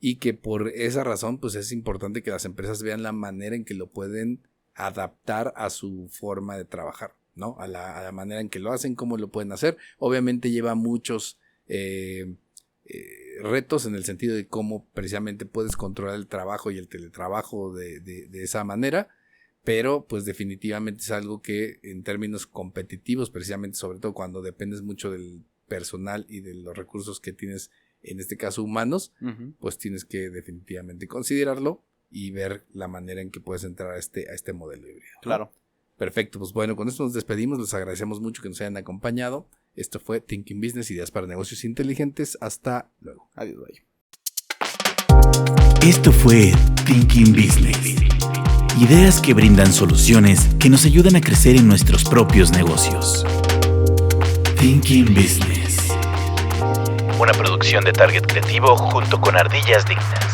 y que por esa razón pues es importante que las empresas vean la manera en que lo pueden adaptar a su forma de trabajar, ¿no? A la manera en que lo hacen, cómo lo pueden hacer. Obviamente lleva muchos retos en el sentido de cómo precisamente puedes controlar el trabajo y el teletrabajo de esa manera, pero pues definitivamente es algo que en términos competitivos, precisamente sobre todo cuando dependes mucho del personal y de los recursos que tienes, en este caso humanos,
Uh-huh.
pues tienes que definitivamente considerarlo y ver la manera en que puedes entrar a este modelo híbrido, ¿no?
Claro.
Perfecto, pues bueno, con esto nos despedimos, les agradecemos mucho que nos hayan acompañado. Esto fue Thinking Business, ideas para negocios inteligentes. Hasta luego.
Adiós, bye.
Esto fue Thinking Business. Ideas que brindan soluciones que nos ayudan a crecer en nuestros propios negocios. Thinking Business.
Una producción de Target Creativo junto con Ardillas Dignas.